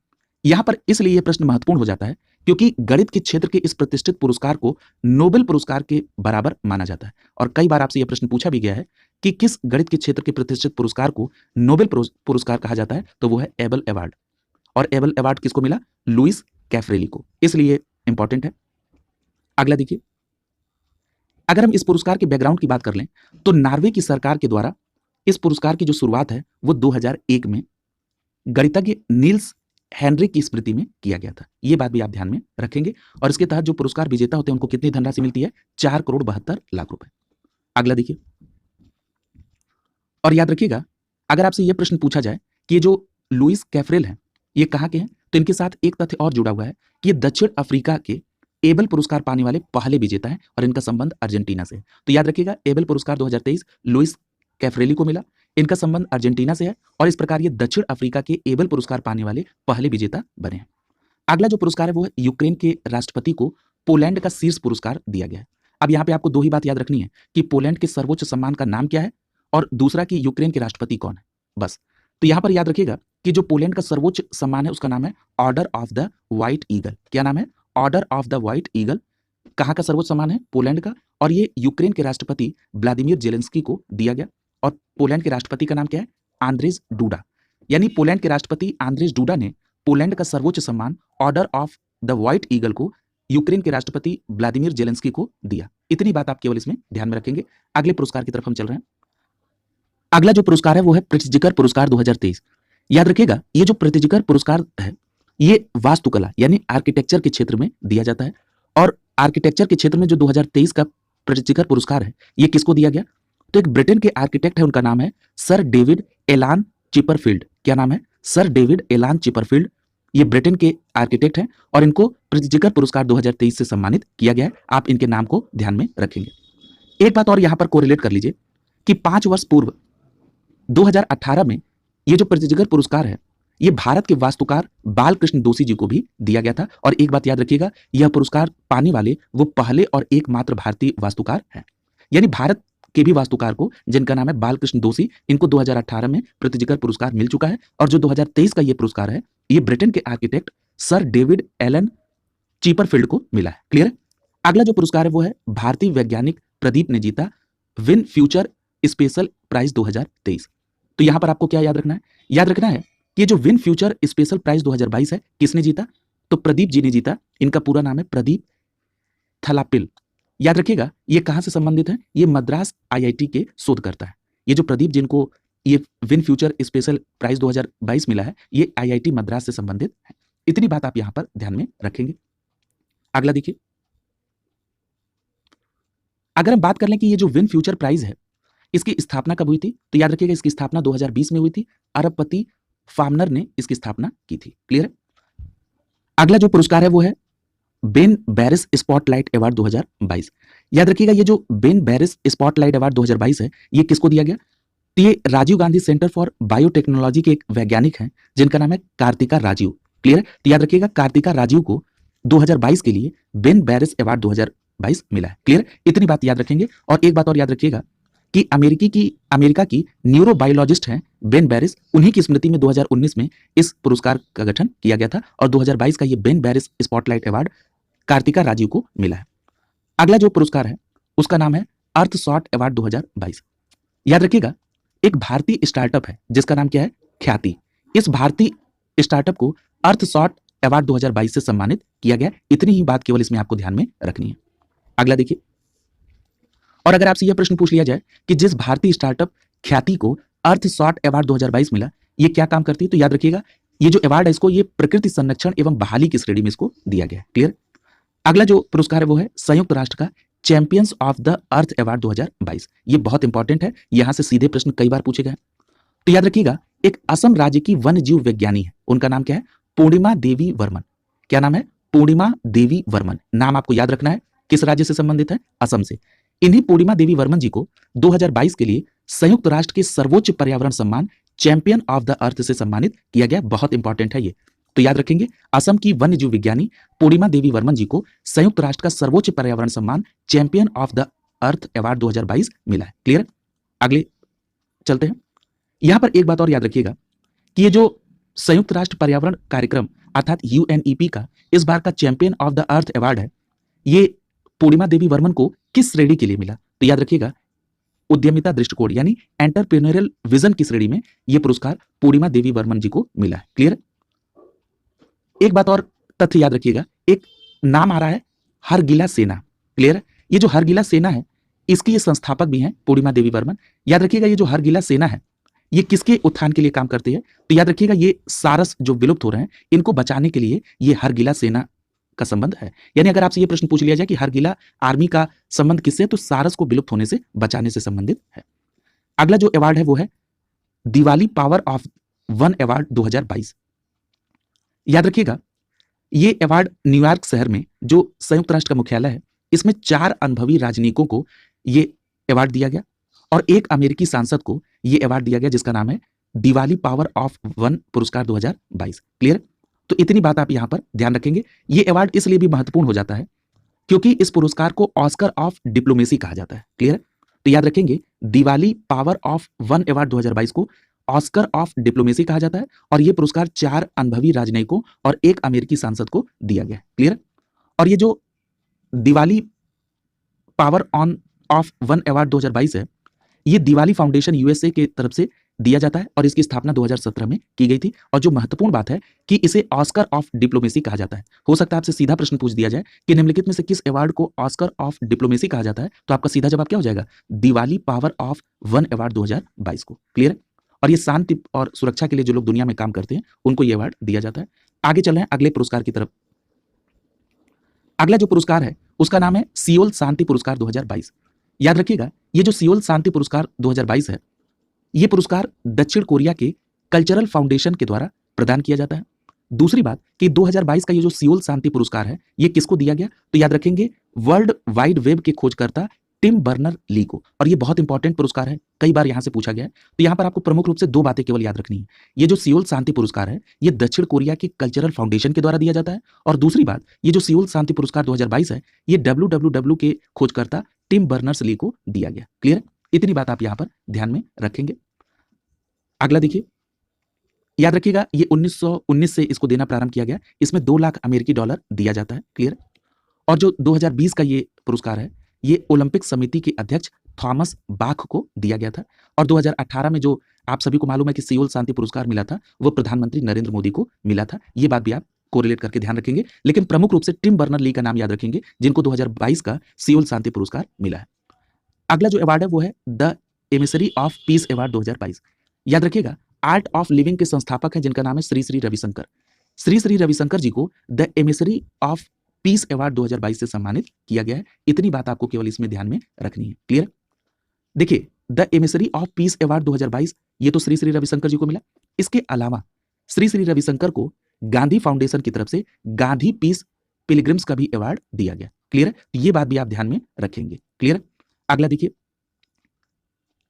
यहां पर इसलिए यह प्रश्न महत्वपूर्ण हो जाता है क्योंकि गणित के क्षेत्र के इस प्रतिष्ठित पुरस्कार को नोबेल पुरस्कार के बराबर माना जाता है। और कई बार आपसे यह प्रश्न पूछा भी गया है कि किस गणित के क्षेत्र के प्रतिष्ठित पुरस्कार को नोबेल पुरस्कार कहा जाता है, तो वो है एबल अवार्ड। और एबल अवार्ड किसको मिला? लुइस कैफरेली को। इसलिए इंपॉर्टेंट है। अगला देखिए, अगर हम इस पुरस्कार के बैकग्राउंड की बात कर लें तो नॉर्वे की सरकार के द्वारा इस पुरस्कार की जो शुरुआत है वो 2001 में गणितज्ञ नील्स हेनरिक की स्मृति में किया गया था। यह बात भी आप ध्यान में रखेंगे। और इसके तहत जो पुरस्कार विजेता होते हैं उनको कितनी धनराशि मिलती है? 4,72,00,000 रुपए। अगला देखिए, और याद रखिएगा, अगर आपसे यह प्रश्न पूछा जाए कि ये जो लुइस कैफरेल है ये कहां के हैं, तो इनके साथ एक तथ्य और जुड़ा हुआ है कि ये दक्षिण अफ्रीका के एबल पुरस्कार पाने वाले पहले विजेता हैं और इनका संबंध अर्जेंटीना से है। तो याद रखिएगा, एबल पुरस्कार 2023 लुइस कैफ्रेली को मिला, इनका संबंध अर्जेंटीना से है और इस प्रकार ये दक्षिण अफ्रीका के एबल पुरस्कार पाने वाले पहले विजेता बने हैं। अगला जो पुरस्कार है वो है यूक्रेन के राष्ट्रपति को पोलैंड का शीर्ष पुरस्कार दिया गया है। अब यहाँ पे आपको दो ही बात याद रखनी है कि पोलैंड के सर्वोच्च सम्मान का नाम क्या है और दूसरा कि यूक्रेन के राष्ट्रपति कौन है, बस। तो यहाँ पर याद रखिएगा कि जो पोलैंड का सर्वोच्च सम्मान है उसका नाम है order of the white eagle. क्या नाम है? Order of the white eagle. कहाँ का सर्वोच्च सम्मान है? पोलैंड का। और ये यूक्रेन के राष्ट्रपति व्लादिमीर जेलेंस्की को दिया गया। और पोलैंड के राष्ट्रपति का नाम क्या है? Andrzej DUDA. यानी पोलैंड के राष्ट्रपति आंद्रेज डूडा ने पोलैंड का सर्वोच्च सम्मान order of the white eagle को यूक्रेन के राष्ट्रपति व्लादिमीर जेलेंस्की को दिया। इतनी बात आप केवल इसमें ध्यान में रखेंगे। अगले पुरस्कार की तरफ हम चल रहे हैं। अगला जो पुरस्कार है वो है प्रिट्ज़कर पुरस्कार 2023। याद रखिएगा, ये जो प्रिट्ज़कर पुरस्कार है ये वास्तुकला यानी आर्किटेक्चर के क्षेत्र में दिया जाता है। और आर्किटेक्चर के क्षेत्र में जो 2023 का प्रिट्ज़कर पुरस्कार है ये किसको दिया गया? तो एक ब्रिटेन के आर्किटेक्ट है, उनका नाम है सर डेविड एलान चिपरफील्ड। क्या नाम है? सर डेविड एलान चिपरफील्ड। ये ब्रिटेन के आर्किटेक्ट हैं और इनको प्रिट्ज़कर पुरस्कार 2023 से सम्मानित किया गया है। आप इनके नाम को ध्यान में रखेंगे। एक बात और यहां पर कोरिलेट कर लीजिए कि 5 वर्ष पूर्व 2018 में ये जो प्रिट्ज़कर पुरस्कार है ये भारत के वास्तुकार बालकृष्ण दोषी जी को भी दिया गया था। और एक बात याद रखिएगा, यह पुरस्कार पाने वाले वो पहले और एकमात्र भारतीय वास्तुकार हैं। यानी भारत के भी वास्तुकार को, जिनका नाम है बालकृष्ण दोषी, इनको 2018 में प्रिट्ज़कर पुरस्कार मिल चुका है। और जो 2023 का ये पुरस्कार है ये ब्रिटेन के architect sir David Alan Chipperfield को मिला है। क्लियर है? अगला जो पुरस्कार है वो है भारतीय वैज्ञानिक प्रदीप ने जीता विन फ्यूचर स्पेशल प्राइज 2023। तो यहां पर आपको क्या याद रखना है? याद रखना है कि ये जो विन फ्यूचर स्पेशल प्राइज 2022 है किसने जीता? तो प्रदीप जी ने जीता। इनका पूरा नाम है प्रदीप थलापिल। याद रखिएगा, ये कहां से संबंधित है? ये मद्रास आईआईटी के शोधकर्ता है। ये जो प्रदीप जिनको ये विन फ्यूचर स्पेशल प्राइज 2022 मिला है ये आईआईटी मद्रास से संबंधित है। इतनी बात आप यहां पर ध्यान में रखेंगे। अगला देखिए, अगर हम बात कर लें कि ये जो विन फ्यूचर प्राइज है इसकी स्थापना कब हुई थी, तो याद रखिएगा इसकी स्थापना 2020 में हुई थी। अरबपति फामनर ने इसकी स्थापना की थी। क्लियर है? अगला जो पुरस्कार है वो है बेन बैरिस स्पॉटलाइट अवार्ड 2022। याद रखिएगा, ये जो बेन बैरिस स्पॉटलाइट अवार्ड 2022 है ये किसको दिया गया? तो ये Rajiv Gandhi centre for biotechnology के एक वैज्ञानिक हैं जिनका नाम है कार्तिका राजीव। क्लियर है? तो याद रखिएगा, कार्तिका राजीव को 2022 के लिए बेन बैरिस अवार्ड 2022 मिला है। क्लियर? इतनी बात याद रखेंगे। और एक बात और याद रखिएगा कि अमेरिका की न्यूरोबायोलॉजिस्ट हैं बेन बैरिस, उन्हीं की स्मृति में 2019 में इस पुरस्कार का गठन किया गया था और 2022 का ये Ben Barres Spotlight award Karthika Rajeev को मिला है। अगला जो पुरस्कार है उसका नाम है अर्थ शॉट अवार्ड 2022। याद रखिएगा, एक भारतीय स्टार्टअप है जिसका नाम क्या है? ख्याति। इस भारतीय स्टार्टअप को अर्थ शॉट अवार्ड 2022 से सम्मानित किया गया। इतनी ही बात केवल इसमें आपको ध्यान में रखनी है। अगला देखिए, और अगर आपसे यह प्रश्न पूछ लिया जाए कि जिस भारतीय स्टार्टअप ख्याति को अर्थ शॉट अवार्ड 2022 मिला ये क्या काम करती है, तो याद रखिएगा ये जो अवार्ड है इसको ये प्रकृति संरक्षण एवं बहाली की श्रेणी में इसको दिया गया है। क्लियर? अगला जो पुरस्कार है वो है संयुक्त राष्ट्र का champions of the earth award 2022। ये बहुत इंपॉर्टेंट है, यहां से सीधे प्रश्न कई बार पूछे गए। तो याद रखिएगा, एक असम राज्य की वन्य जीव वैज्ञानी है, उनका नाम क्या है? पूर्णिमा देवी वर्मन। क्या नाम है? पूर्णिमा देवी वर्मन। नाम आपको याद रखना है, किस राज्य से संबंधित है? असम से। इन्हीं पूर्णिमा देवी वर्मन जी को 2022 के लिए संयुक्त राष्ट्र के सर्वोच्च पर्यावरण सम्मान चैंपियन ऑफ द अर्थ से सम्मानित किया गया। बहुत इंपॉर्टेंट है ये, तो याद रखेंगे। असम की वन्य जीव विज्ञानी पूर्णिमा देवी वर्मन जी को संयुक्त राष्ट्र का सर्वोच्च पर्यावरण सम्मान champion of the earth award 2022 मिला है। क्लियर? अगले चलते हैं। यहां पर एक बात और याद रखिएगा कि ये जो संयुक्त राष्ट्र पर्यावरण कार्यक्रम अर्थात यूएनईपी का इस बार का champion of the earth award है, ये पूर्णिमा देवी वर्मन को किस श्रेणी के लिए मिला? तो याद रखिएगा, उद्यमिता दृष्टिकोण यानी एंटरप्रेन्योरियल विजन की श्रेणी में यह पुरस्कार पूर्णिमा देवी वर्मन जी को मिला है। क्लियर? एक बात और तथ्य याद रखिएगा, एक नाम आ रहा है हरगिला सेना। क्लियर? ये जो हरगिला सेना है इसकी ये संस्थापक भी हैं पूर्णिमा देवी वर्मन। याद रखिएगा, ये जो हरगिला सेना है ये किसके उत्थान के लिए काम करती है? तो याद रखिएगा, ये सारस जो विलुप्त हो रहे हैं इनको बचाने के लिए ये हरगिला सेना का संबंध है। यानी अगर आपसे ये प्रश्न पूछ लिया जाए कि हरगिला आर्मी का संबंध किससे, तो सारस को विलुप्त होने से बचाने से संबंधित है। अगला जो अवार्ड है वो है Diwali power of one award 2022। याद रखिएगा, ये अवार्ड न्यूयॉर्क शहर में जो संयुक्त राष्ट्र का मुख्यालय है, इसमें 4 अनुभवी राजनयिकों को ये अवार्ड दिया गया और एक अमेरिकी सांसद को ये अवार्ड दिया गया जिसका नाम है दिवाली पावर ऑफ वन पुरस्कार 2022। क्लियर? तो इतनी बात आप यहां पर ध्यान रखेंगे। ये अवार्ड इसलिए भी महत्वपूर्ण हो जाता है क्योंकि इस पुरस्कार को ऑस्कर ऑफ डिप्लोमेसी कहा जाता है। क्लियर? तो याद रखेंगे, Diwali power of one award 2022 को ऑस्कर ऑफ डिप्लोमेसी कहा जाता है और यह पुरस्कार 4 अनुभवी राजनयिकों और एक अमेरिकी सांसद को दिया गया। क्लियर? और ये जो Diwali power on off one award 2022 है, ये दिवाली फाउंडेशन यूएसए के तरफ से दिया जाता है और इसकी स्थापना 2017 में की गई थी। और जो महत्वपूर्ण बात है कि इसे ऑस्कर ऑफ डिप्लोमेसी कहा जाता है। हो सकता है आपसे सीधा प्रश्न पूछ दिया जाए कि निम्नलिखित में से किस अवार्ड को ऑस्कर ऑफ डिप्लोमेसी कहा जाता है, तो आपका सीधा जवाब क्या हो जाएगा? Diwali power of one award 2022 को। क्लियर? और ये शांति और सुरक्षा के लिए जो लोग दुनिया में काम करते हैं उनको ये अवार्ड दिया जाता है। आगे चल रहे हैं अगले पुरस्कार की तरफ। अगला जो पुरस्कार है उसका नाम है सियोल शांति पुरस्कार 2022। याद रखिएगा, ये जो सियोल शांति पुरस्कार 2022 है, ये पुरस्कार दक्षिण कोरिया के कल्चरल फाउंडेशन के द्वारा प्रदान किया जाता है। दूसरी बात कि 2022 का ये जो सियोल शांति पुरस्कार है, ये किसको दिया गया? तो याद रखेंगे, वर्ल्ड वाइड वेब के खोजकर्ता टिम बर्नर ली को। और ये बहुत इंपॉर्टेंट पुरस्कार है, कई बार यहां से पूछा गया है। तो यहां पर आपको प्रमुख रूप से 2 बातें केवल याद रखनी है। ये जो सियोल शांति पुरस्कार है, ये दक्षिण कोरिया के कल्चरल फाउंडेशन के द्वारा दिया जाता है। और दूसरी बात, ये जो सियोल शांति पुरस्कार 2022 है, ये WWW के खोजकर्ता टिम बर्नर्स ली को दिया गया। क्लियर? इतनी बात आप यहां पर ध्यान में रखेंगे। अगला देखिए, याद रखिएगा, ये 1919 से इसको देना प्रारंभ किया गया। इसमें 2 लाख अमेरिकी डॉलर दिया जाता है। क्लियर? और जो 2020 का ये पुरस्कार है, ये ओलंपिक समिति के अध्यक्ष थॉमस बाख को दिया गया था। और 2018 में जो आप सभी को मालूम है कि सियोल शांति पुरस्कार मिला था, वो प्रधानमंत्री नरेंद्र मोदी को मिला था। ये बात भी आप कोरिलेट करके ध्यान रखेंगे। लेकिन प्रमुख रूप से टिम बर्नर ली का नाम याद रखेंगे, जिनको 2022 का सियोल शांति पुरस्कार मिला है। अगला जो अवार्ड है वो है the emissary of peace award 2022। याद रखिएगा, आर्ट ऑफ लिविंग के संस्थापक हैं जिनका नाम है श्री श्री रविशंकर। श्री श्री रविशंकर जी को the emissary of peace award 2022 से सम्मानित किया गया है। इतनी बात आपको केवल इसमें ध्यान में रखनी है। क्लियर? देखिए, the emissary of peace award 2022 ये तो श्री श्री रविशंकर जी को मिला। इसके अलावा श्री श्री रविशंकर को गांधी फाउंडेशन की तरफ से गांधी पीस पिलग्रिम्स का भी अवार्ड दिया गया। क्लियर? तो ये बात भी आप ध्यान में रखेंगे। क्लियर? अगला देखिए,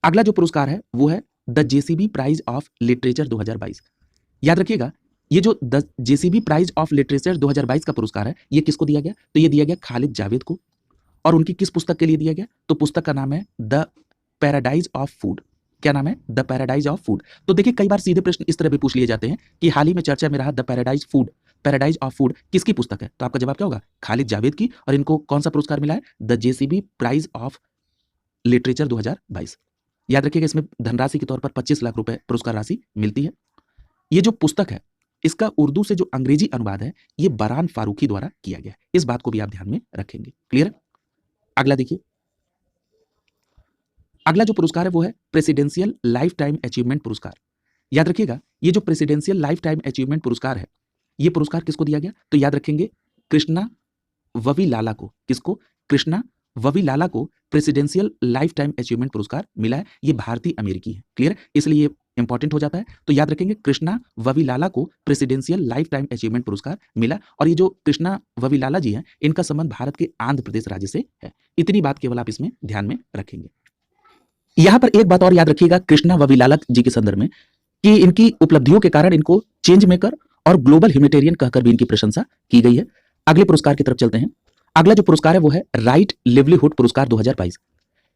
अगला जो पुरस्कार है वो है the JCB prize of literature 2022। याद रखिएगा, ये जो the JCB prize of literature 2022 का पुरस्कार है, ये किसको दिया गया? तो ये दिया गया खालिद जावेद को। और उनकी किस पुस्तक के लिए दिया गया? तो पुस्तक का नाम है द पैराडाइज ऑफ फूड। क्या नाम है? The paradise of food. तो देखिए, कई बार सीधे प्रश्न इस तरह भी पूछ लिए जाते हैं कि हाल ही में चर्चा में रहा द पैराडाइज ऑफ फूड किसकी पुस्तक है? तो आपका जवाब क्या होगा? खालिद जावेद की। और इनको कौन सा पुरस्कार मिला है? The JCB prize of literature 2022। याद रखिएगा, इसमें धनराशि के तौर पर 25 लाख रुपए पुरस्कार राशि मिलती है। ये जो पुस्तक है, इसका उर्दू से जो अंग्रेजी अनुवाद है, ये बरान फारूकी द्वारा किया गया है। इस बात को भी आप ध्यान में रखेंगे। क्लियर? अगला देखिए, अगला जो पुरस्कार है वो है प्रेसिडेंशियल लाइफ टाइम अचीवमेंट पुरस्कार। याद रखिएगा, ये जो प्रेसिडेंशियल लाइफ टाइम अचीवमेंट पुरस्कार है, ये पुरस्कार किसको दिया गया? तो याद रखेंगे, कृष्णा ववीलाला को। किसको? कृष्णा ववीलाला को प्रेसिडेंशियल लाइफ टाइम अचीवमेंट पुरस्कार मिला है। ये भारतीय अमेरिकी है। क्लियर? इसलिए ये इंपॉर्टेंट हो जाता है। तो याद रखेंगे, कृष्णा ववीलाला को प्रेसिडेंशियल लाइफ टाइम अचीवमेंट पुरस्कार मिला। और ये जो कृष्णा ववीलाला जी हैं, इनका संबंध भारत के आंध्र प्रदेश राज्य से है। इतनी बात केवल आप इसमें ध्यान में रखेंगे। यहां पर एक बात और याद रखिएगा कृष्णा ववीलाला जी के संदर्भ में, कि इनकी उपलब्धियों के कारण इनको चेंज मेकर और ग्लोबल ह्यूमैनिटेरियन कहकर भी इनकी प्रशंसा की गई है। अगले पुरस्कार की तरफ चलते हैं। अगला जो पुरस्कार है वो है राइट लिवलीहुड पुरस्कार 2022।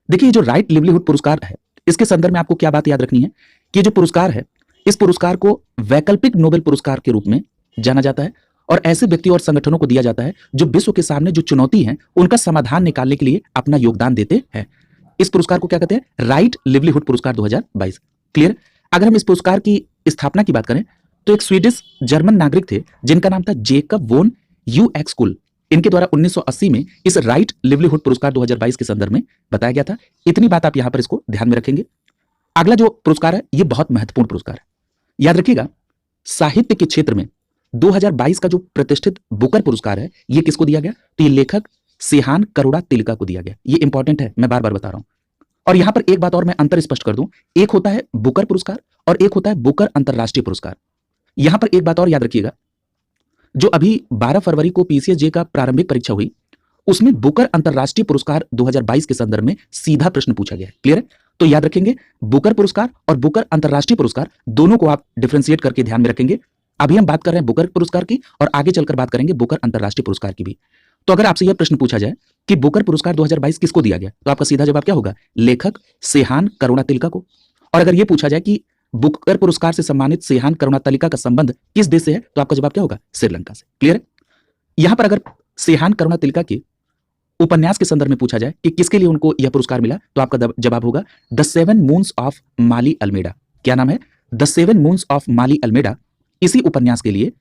देखिए, जो राइट लिवलीहुड पुरस्कार है, इसके संदर्भ में आपको क्या बात याद रखनी है कि जो पुरस्कार है, इस पुरस्कार को वैकल्पिक नोबेल पुरस्कार के रूप में जाना जाता है और ऐसे व्यक्तियों और संगठनों को दिया जाता है जो विश्व के सामने जो चुनौती है उनका समाधान निकालने के लिए अपना योगदान देते हैं। इस पुरस्कार को क्या कहते हैं? राइट लिवलीहुड पुरस्कार 2022। क्लियर? अगर हम इस पुरस्कार की स्थापना की बात करें तो एक स्वीडिश जर्मन नागरिक थे जिनका नाम था जेकब वोन यूएक्सकुल। इनके द्वारा 1980 में इस राइट लिवलीहुड पुरस्कार 2022 के संदर्भ में बताया गया था। इतनी बात आप यहां पर इसको ध्यान में रखेंगे। अगला जो पुरस्कार है, ये बहुत महत्वपूर्ण पुरस्कार है। याद रखिएगा, साहित्य के क्षेत्र में 2022 का जो प्रतिष्ठित बुकर पुरस्कार है, ये किसको दिया गया? तो ये लेखक सेहान करुणा तिलका को दिया गया। ये इंपॉर्टेंट है, मैं बार बार बता रहा हूं। और यहां पर एक बात और मैं अंतर स्पष्ट कर दूं, एक होता है बुकर पुरस्कार और एक होता है बुकर अंतरराष्ट्रीय पुरस्कार। यहां पर एक बात और याद रखिएगा जो अभी 12 फरवरी को पीसीएसजे का प्रारंभिक परीक्षा हुई, उसमें बुकर अंतरराष्ट्रीय पुरस्कार 2022 के संदर्भ में सीधा प्रश्न पूछा गया है। क्लियर है? तो याद रखेंगे, बुकर पुरस्कार और बुकर अंतरराष्ट्रीय पुरस्कार दोनों को आप डिफरेंशिएट करके ध्यान में रखेंगे। अभी हम बात कर रहे हैं बुकर पुरस्कार की और आगे चलकर बात करेंगे बुकर अंतरराष्ट्रीय पुरस्कार की भी। तो अगर आपसे यह प्रश्न पूछा जाए कि बुकर पुरस्कार 2022 किसको दिया गया, तो आपका सीधा जवाब क्या होगा? लेखक सेहान करुणातिलका को। और अगर यह पूछा जाए कि बुकर पुरस्कार से सम्मानित सेहान करुणातिलका का संबंध किस देश से है, तो आपका जवाब क्या होगा? श्रीलंका से। क्लियर है? यहां पर अगर सेहान करुणातिलका के उपन्यास के संदर्भ में पूछा जाए कि किसके लिए उनको यह पुरस्कार मिला, तो आपका जवाब होगा the seven moons of Maali Almeida. क्या नाम है? The seven moons of Maali Almeida. इसी उपन्यास के लिए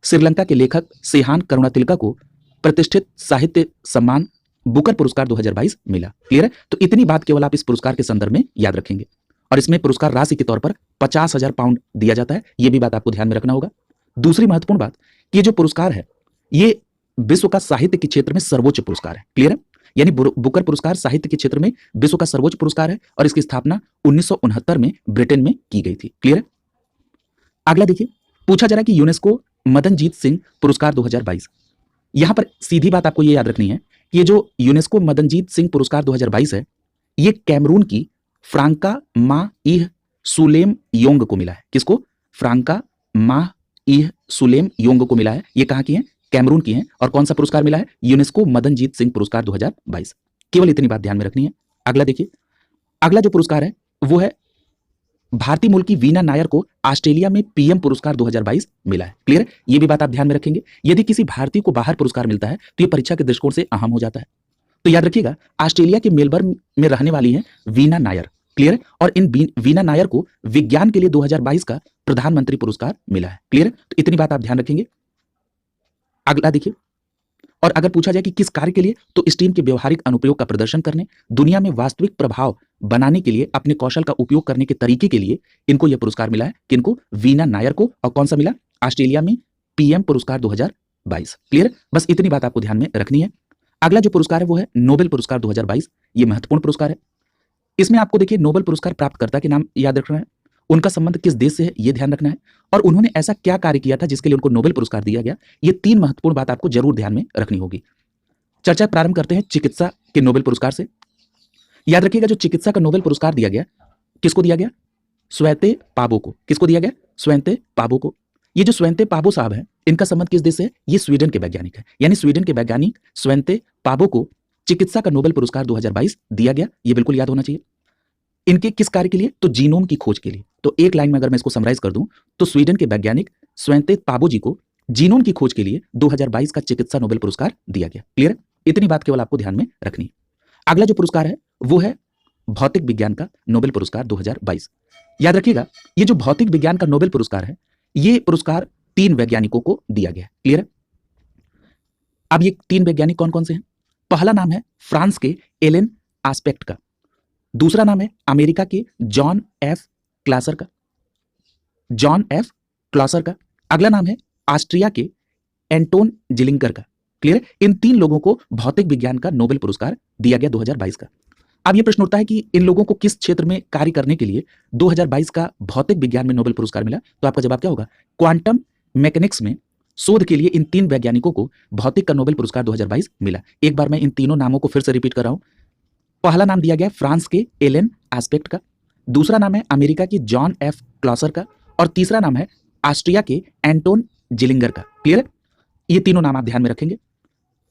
श्रीलंका के लेखक सेहान करुणातिलका को प्रतिष्ठित साहित्य सम्मान बुकर पुरस्कार 2022 मिला। क्लियर है? तो इतनी बात केवल आप इस पुरस्कार के संदर्भ में याद रखेंगे। और इसमें पुरस्कार राशि के तौर पर 50,000 पाउंड दिया जाता है। यह भी बात आपको ध्यान में रखना होगा। दूसरी महत्वपूर्ण बात, ये जो पुरस्कार है, ये विश्व का साहित्य के क्षेत्र में सर्वोच्च पुरस्कार है। क्लियर है? यानी बुकर पुरस्कार साहित्य के क्षेत्र में विश्व का सर्वोच्च पुरस्कार है और इसकी स्थापना 1969 में ब्रिटेन में की गई थी। क्लियर है? अगला देखिए, पूछा जा रहा है कि यूनेस्को मदनजीत सिंह पुरस्कार 2022। यहां पर सीधी बात आपको यह याद रखनी है कि ये जो यूनेस्को मदनजीत सिंह पुरस्कार 2022 है, ये कैमरून की फ्रांका मा इह सुलेम योंग को मिला है। किसको? फ्रांका मा इह सुलेम योंग को मिला है। ये कहां की है? कैमरून की हैं। और कौन सा पुरस्कार मिला है? यूनेस्को मदनजीत सिंह पुरस्कार 2022। केवल इतनी बात ध्यान में रखनी है। अगला देखिए, अगला जो पुरस्कार है वो है भारतीय मूल की वीना नायर को ऑस्ट्रेलिया में पीएम पुरस्कार 2022 मिला है। क्लियर है? ये भी बात आप ध्यान में रखेंगे। यदि किसी भारतीय को बाहर पुरस्कार मिलता है तो यह परीक्षा के दृष्टिकोण से अहम हो जाता है। तो याद रखिएगा, ऑस्ट्रेलिया के मेलबर्न में रहने वाली है वीना नायर। क्लियर है? और इन वीना नायर को विज्ञान के लिए 2022 का प्रधानमंत्री पुरस्कार मिला है। क्लियर है? तो इतनी बात आप ध्यान रखेंगे। अगला देखिए, और अगर पूछा जाए कि किस कार्य के लिए, तो स्टीम के व्यवहारिक अनुप्रयोग का प्रदर्शन करने, दुनिया में वास्तविक प्रभाव बनाने के लिए अपने कौशल का उपयोग करने के तरीके के लिए इनको यह पुरस्कार मिला है। किनको? वीना नायर को। और कौन सा मिला? ऑस्ट्रेलिया में पीएम पुरस्कार 2022। क्लियर? बस इतनी बात आपको ध्यान में रखनी है। अगला जो पुरस्कार है वो है नोबेल पुरस्कार 2022। ये महत्वपूर्ण पुरस्कार है। इसमें आपको देखिए नोबेल पुरस्कार प्राप्तकर्ता के नाम याद रखना है, उनका संबंध किस देश से है ये ध्यान रखना है, और उन्होंने ऐसा क्या कार्य किया था जिसके लिए उनको नोबेल पुरस्कार दिया गया। ये तीन महत्वपूर्ण बात आपको जरूर ध्यान में रखनी होगी। चर्चा प्रारंभ करते हैं चिकित्सा के नोबेल पुरस्कार से। याद रखिएगा, जो चिकित्सा का नोबेल पुरस्कार दिया गया, किसको दिया गया? स्वेते पाबो को। किसको दिया गया? स्वेते पाबो को। ये जो स्वेते पाबो साहब है, इनका संबंध किस देश से है? ये स्वीडन के वैज्ञानिक है। यानी स्वीडन के वैज्ञानिक स्वेते पाबो को चिकित्सा का नोबेल पुरस्कार 2022 दिया गया। ये बिल्कुल याद होना चाहिए। इनके किस कार्य के लिए? तो जीनोम की खोज के लिए। तो एक लाइन में अगर मैं इसको समराइज कर दूं, तो स्वीडन के वैज्ञानिक स्वेते पाबो जी को जीनोम की खोज के लिए 2022 का चिकित्सा नोबेल पुरस्कार दिया गया। क्लियर है? इतनी बात केवल आपको ध्यान में रखनी है। अगला जो पुरस्कार है वो है भौतिक विज्ञान का नोबेल पुरस्कार 2022। याद रखिएगा, ये जो भौतिक विज्ञान का नोबेल पुरस्कार है, ये पुरस्कार 3 वैज्ञानिकों को दिया गया है। क्लियर है? अब ये 3 वैज्ञानिक कौन कौन से हैं? पहला नाम है फ्रांस के एलेन आस्पेक्ट का। दूसरा नाम है अमेरिका के जॉन एफ क्लासर का। अगला नाम है ऑस्ट्रिया के एंटोन जिलिंगर का। क्लियर है? इन 3 लोगों को भौतिक विज्ञान का नोबेल पुरस्कार दिया गया 2022 का। अब यह प्रश्न उठता है कि इन लोगों को किस क्षेत्र में कार्य करने के लिए 2022 का भौतिक विज्ञान में नोबेल पुरस्कार मिला? तो आपका जवाब क्या होगा? क्वांटम मैकेनिक्स में शोध के लिए इन 3 वैज्ञानिकों को भौतिक का नोबेल पुरस्कार 2022 मिला। एक बार मैं इन तीनों नामों को फिर से रिपीट कर रहा हूं। पहला नाम दिया गया फ्रांस के एलेन आस्पेक्ट का, दूसरा नाम है अमेरिका की जॉन एफ क्लासर का, और तीसरा नाम है ऑस्ट्रिया के एंटोन जिलिंगर का। क्लियर है? ये तीनों नाम आप ध्यान में रखेंगे।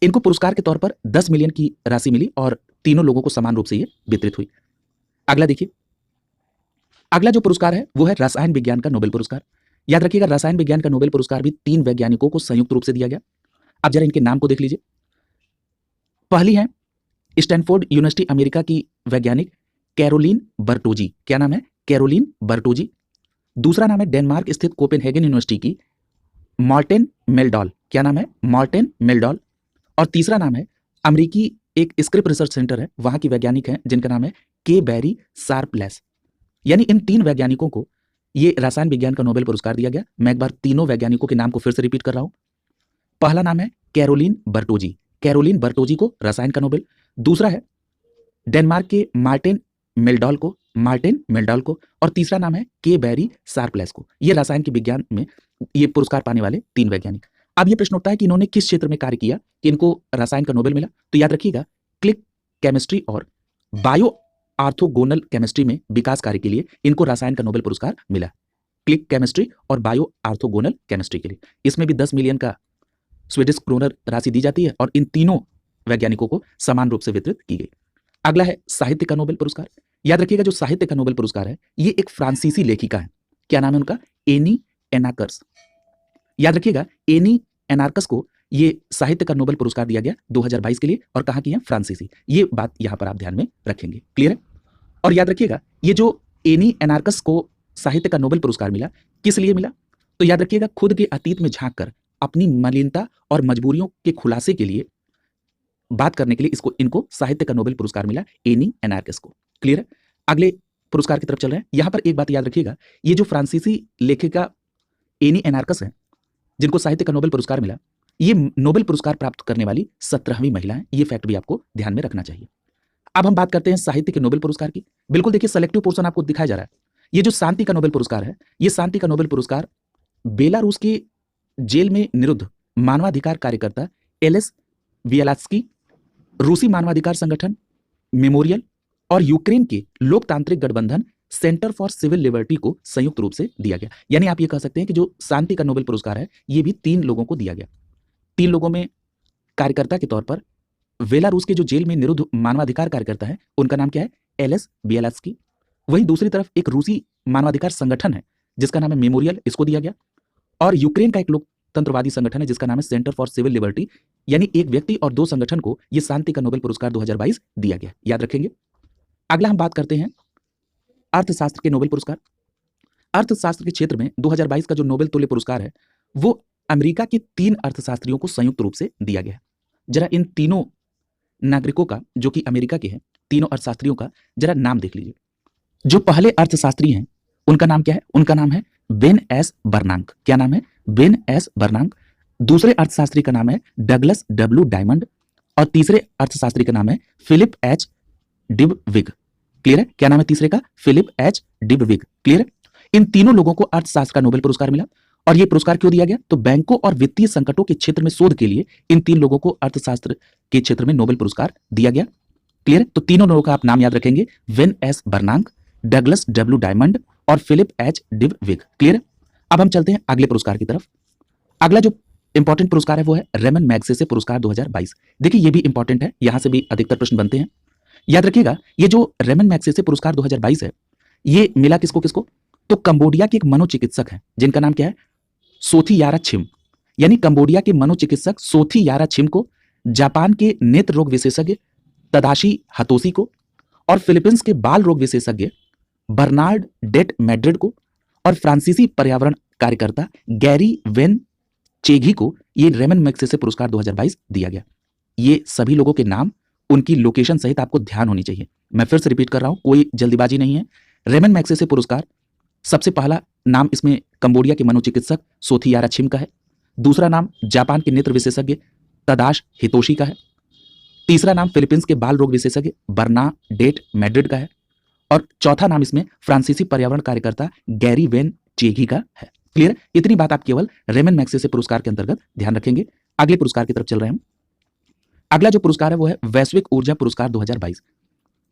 इनको पुरस्कार के तौर पर 10 मिलियन की राशि मिली और तीनों लोगों को समान रूप से ये वितरित हुई। अगला देखिए, अगला जो पुरस्कार है वो है रसायन विज्ञान का नोबेल पुरस्कार। याद रखिएगा, रसायन विज्ञान का नोबेल पुरस्कार भी 3 वैज्ञानिकों को संयुक्त रूप से दिया गया। अब जरा इनके नाम को देख लीजिए। पहली है स्टैनफोर्ड यूनिवर्सिटी अमेरिका की वैज्ञानिक कैरोलीन बर्टोजी। क्या नाम है? Caroline Bertozzi. दूसरा नाम है डेनमार्क स्थित कोपेनहेगन यूनिवर्सिटी की मॉर्टेन मेल्डॉल। क्या नाम है? मॉर्टेन मेल्डॉल। और तीसरा नाम है अमेरिकी एक स्क्रिप्ट रिसर्च सेंटर है, वहां की वैज्ञानिक है जिनका नाम है के बैरी शार्पलेस। यानी इन 3 वैज्ञानिकों को ये रसायन विज्ञान का नोबेल पुरस्कार दिया गया। मैं एक बार तीनों वैज्ञानिकों के नाम को फिर से रिपीट कर रहा हूं। पहला नाम है कैरोलीन बर्टोजी। कैरोलीन बर्टोजी को रसायन का नोबेल। दूसरा है डेनमार्क के मार्टेन मेल्डॉल को, और तीसरा नाम है के बैरी शार्पलेस को। ये रसायन के विज्ञान में ये पुरस्कार पाने वाले 3 वैज्ञानिक। अब ये प्रश्न उठता है कि इन्होंने किस क्षेत्र में कार्य किया कि इनको रसायन का नोबेल मिला। तो याद रखिएगा, क्लिक केमिस्ट्री और बायो आर्थोगोनल केमिस्ट्री में विकास कार्य के लिए इनको रसायन का नोबेल पुरस्कार मिला। क्लिक केमिस्ट्री और बायो आर्थोगोनल केमिस्ट्री के लिए इसमें भी 10 मिलियन का स्वीडिश क्रोनर राशि दी जाती है और इन तीनों वैज्ञानिकों को समान रूप से वितरित की गई। अगला है साहित्य का नोबेल पुरस्कार। याद रखिएगा, जो साहित्य का नोबेल पुरस्कार है ये एक फ्रांसीसी लेखिका है। क्या नाम है उनका? एनी एनाकर्स। याद रखिएगा, एनी एनार्कस को ये साहित्य का नोबेल पुरस्कार दिया गया 2022 के लिए और कहाँ की है? फ्रांसीसी। ये बात यहां पर आप ध्यान में रखेंगे। क्लियर है? और याद रखिएगा, ये जो एनी एनार्कस को साहित्य का नोबेल पुरस्कार मिला, किस लिए मिला? तो याद रखिएगा, खुद के अतीत में झांक कर अपनी मलिनता और मजबूरियों के खुलासे के लिए बात करने के लिए इनको साहित्य का नोबेल पुरस्कार मिला, एनी एनार्कस को। क्लियर है? अगले पुरस्कार की तरफ चल रहे हैं। यहां पर एक बात याद रखिएगा, ये जो फ्रांसीसी लेखिका एनी एनार्कस है जिनको साहित्य का नोबेल पुरस्कार मिला, ये नोबेल पुरस्कार प्राप्त करने वाली 17वीं महिला है। ये फैक्ट भी आपको ध्यान में रखना चाहिए। अब हम बात करते हैं साहित्य के नोबेल पुरस्कार की। बिल्कुल देखिए, सेलेक्टिव पोर्शन आपको दिखाया जा रहा है। ये जो शांति का नोबेल पुरस्कार है, ये शांति का नोबेल पुरस्कार बेलारूस के जेल में निरुद्ध मानवाधिकार कार्यकर्ता एलेस वियालास्की, रूसी मानवाधिकार संगठन मेमोरियल और यूक्रेन के लोकतांत्रिक गठबंधन सेंटर फॉर सिविल लिबर्टी को संयुक्त रूप से दिया गया। यानी आप ये कह सकते हैं कि जो शांति का नोबेल पुरस्कार है ये भी 3 लोगों को दिया गया। 3 लोगों में कार्यकर्ता के तौर पर बेलारूस के जो जेल में निरुद्ध मानवाधिकार कार्यकर्ता है उनका नाम क्या है? एलेस बियालास्की। वहीं दूसरी तरफ एक रूसी मानवाधिकार संगठन है जिसका नाम है मेमोरियल, इसको दिया गया। और यूक्रेन का एक लोकतंत्रवादी संगठन है जिसका नाम है सेंटर फॉर सिविल लिबर्टी। यानी एक व्यक्ति और 2 संगठन को यह शांति का नोबेल पुरस्कार 2022 दिया गया। याद रखेंगे। अगला हम बात करते हैं अर्थशास्त्र के नोबेल पुरस्कार। अर्थशास्त्र के क्षेत्र में 2022 का जो नोबेल तुल्य पुरस्कार है वो अमेरिका के 3 अर्थशास्त्रियों को संयुक्त रूप से दिया गया है। जरा इन तीनों नागरिकों का, जो कि अमेरिका के हैं, तीनों अर्थशास्त्रियों का जरा नाम देख लीजिए। जो पहले अर्थशास्त्री हैं उनका नाम क्या है? उनका नाम है बेन एस बर्नांक। क्या नाम है? Ben S Bernanke. दूसरे अर्थशास्त्री का नाम है डगलस डब्ल्यू डायमंड और तीसरे अर्थशास्त्री का नाम है फिलिप एच डिबविग। क्लियर है? क्या नाम है तीसरे का? Philip H Dybvig. क्लियर है? इन तीनों लोगों को अर्थशास्त्र का नोबेल पुरस्कार मिला। और यह पुरस्कार क्यों दिया गया? तो बैंकों और वित्तीय संकटों के क्षेत्र में शोध के लिए इन 3 लोगों को अर्थशास्त्र के क्षेत्र में नोबेल पुरस्कार दिया गया। क्लियर है? तो तीनों लोगों का आप नाम याद रखेंगे, Ben S Bernanke, Douglas W Diamond और फिलिप एच डिबविग। क्लियर है? अब हम चलते हैं अगले पुरस्कार की तरफ। अगला जो इंपॉर्टेंट पुरस्कार है वो है रेमन मैग्सेसे पुरस्कार 2022। देखिए ये भी इंपॉर्टेंट है, यहां से भी अधिकतर प्रश्न बनते हैं। याद रखिएगा, ये जो रेमन मैग्सेसे पुरस्कार 2022 है ये मिला किसको किसको? तो कंबोडिया के एक मनोचिकित्सक हैं जिनका नाम क्या है? सोथी यारा छिम। यानी कंबोडिया के मनोचिकित्सक सोथी यारा छिम को, जापान के नेत्र रोग विशेषज्ञ तदाशी हतोशी को और फिलीपींस के बाल रोग विशेषज्ञ बर्नार्ड डेट मैड्रिड को और फ्रांसीसी पर्यावरण कार्यकर्ता गैरी वेन चेघी को ये रेमन मैग्सेसे पुरस्कार 2022 दिया गया। ये सभी लोगों के नाम, उनकी लोकेशन सहित आपको ध्यान होनी चाहिए। मैं फिर से रिपीट कर रहा हूं, कोई जल्दीबाजी नहीं है। रेमन मैग्सेसे पुरस्कार, सबसे पहला नाम इसमें कंबोडिया के मनोचिकित्सक सोथी यारा छिम का है। दूसरा नाम जापान के नेत्र विशेषज्ञ तदाश हितोशी का है। तीसरा नाम फिलीपींस के बाल रोग विशेषज्ञ बर्नाडेट मैड्रिड का है। और चौथा नाम इसमें फ्रांसीसी पर्यावरण कार्यकर्ता गैरी वेन चेघी का है। क्लियर? इतनी बात आप केवल रेमन मैग्सेसे पुरस्कार के अंतर्गत ध्यान रखेंगे। अगले पुरस्कार की तरफ चल रहे हैं हम। अगला जो पुरस्कार है वो है वैश्विक ऊर्जा पुरस्कार 2022।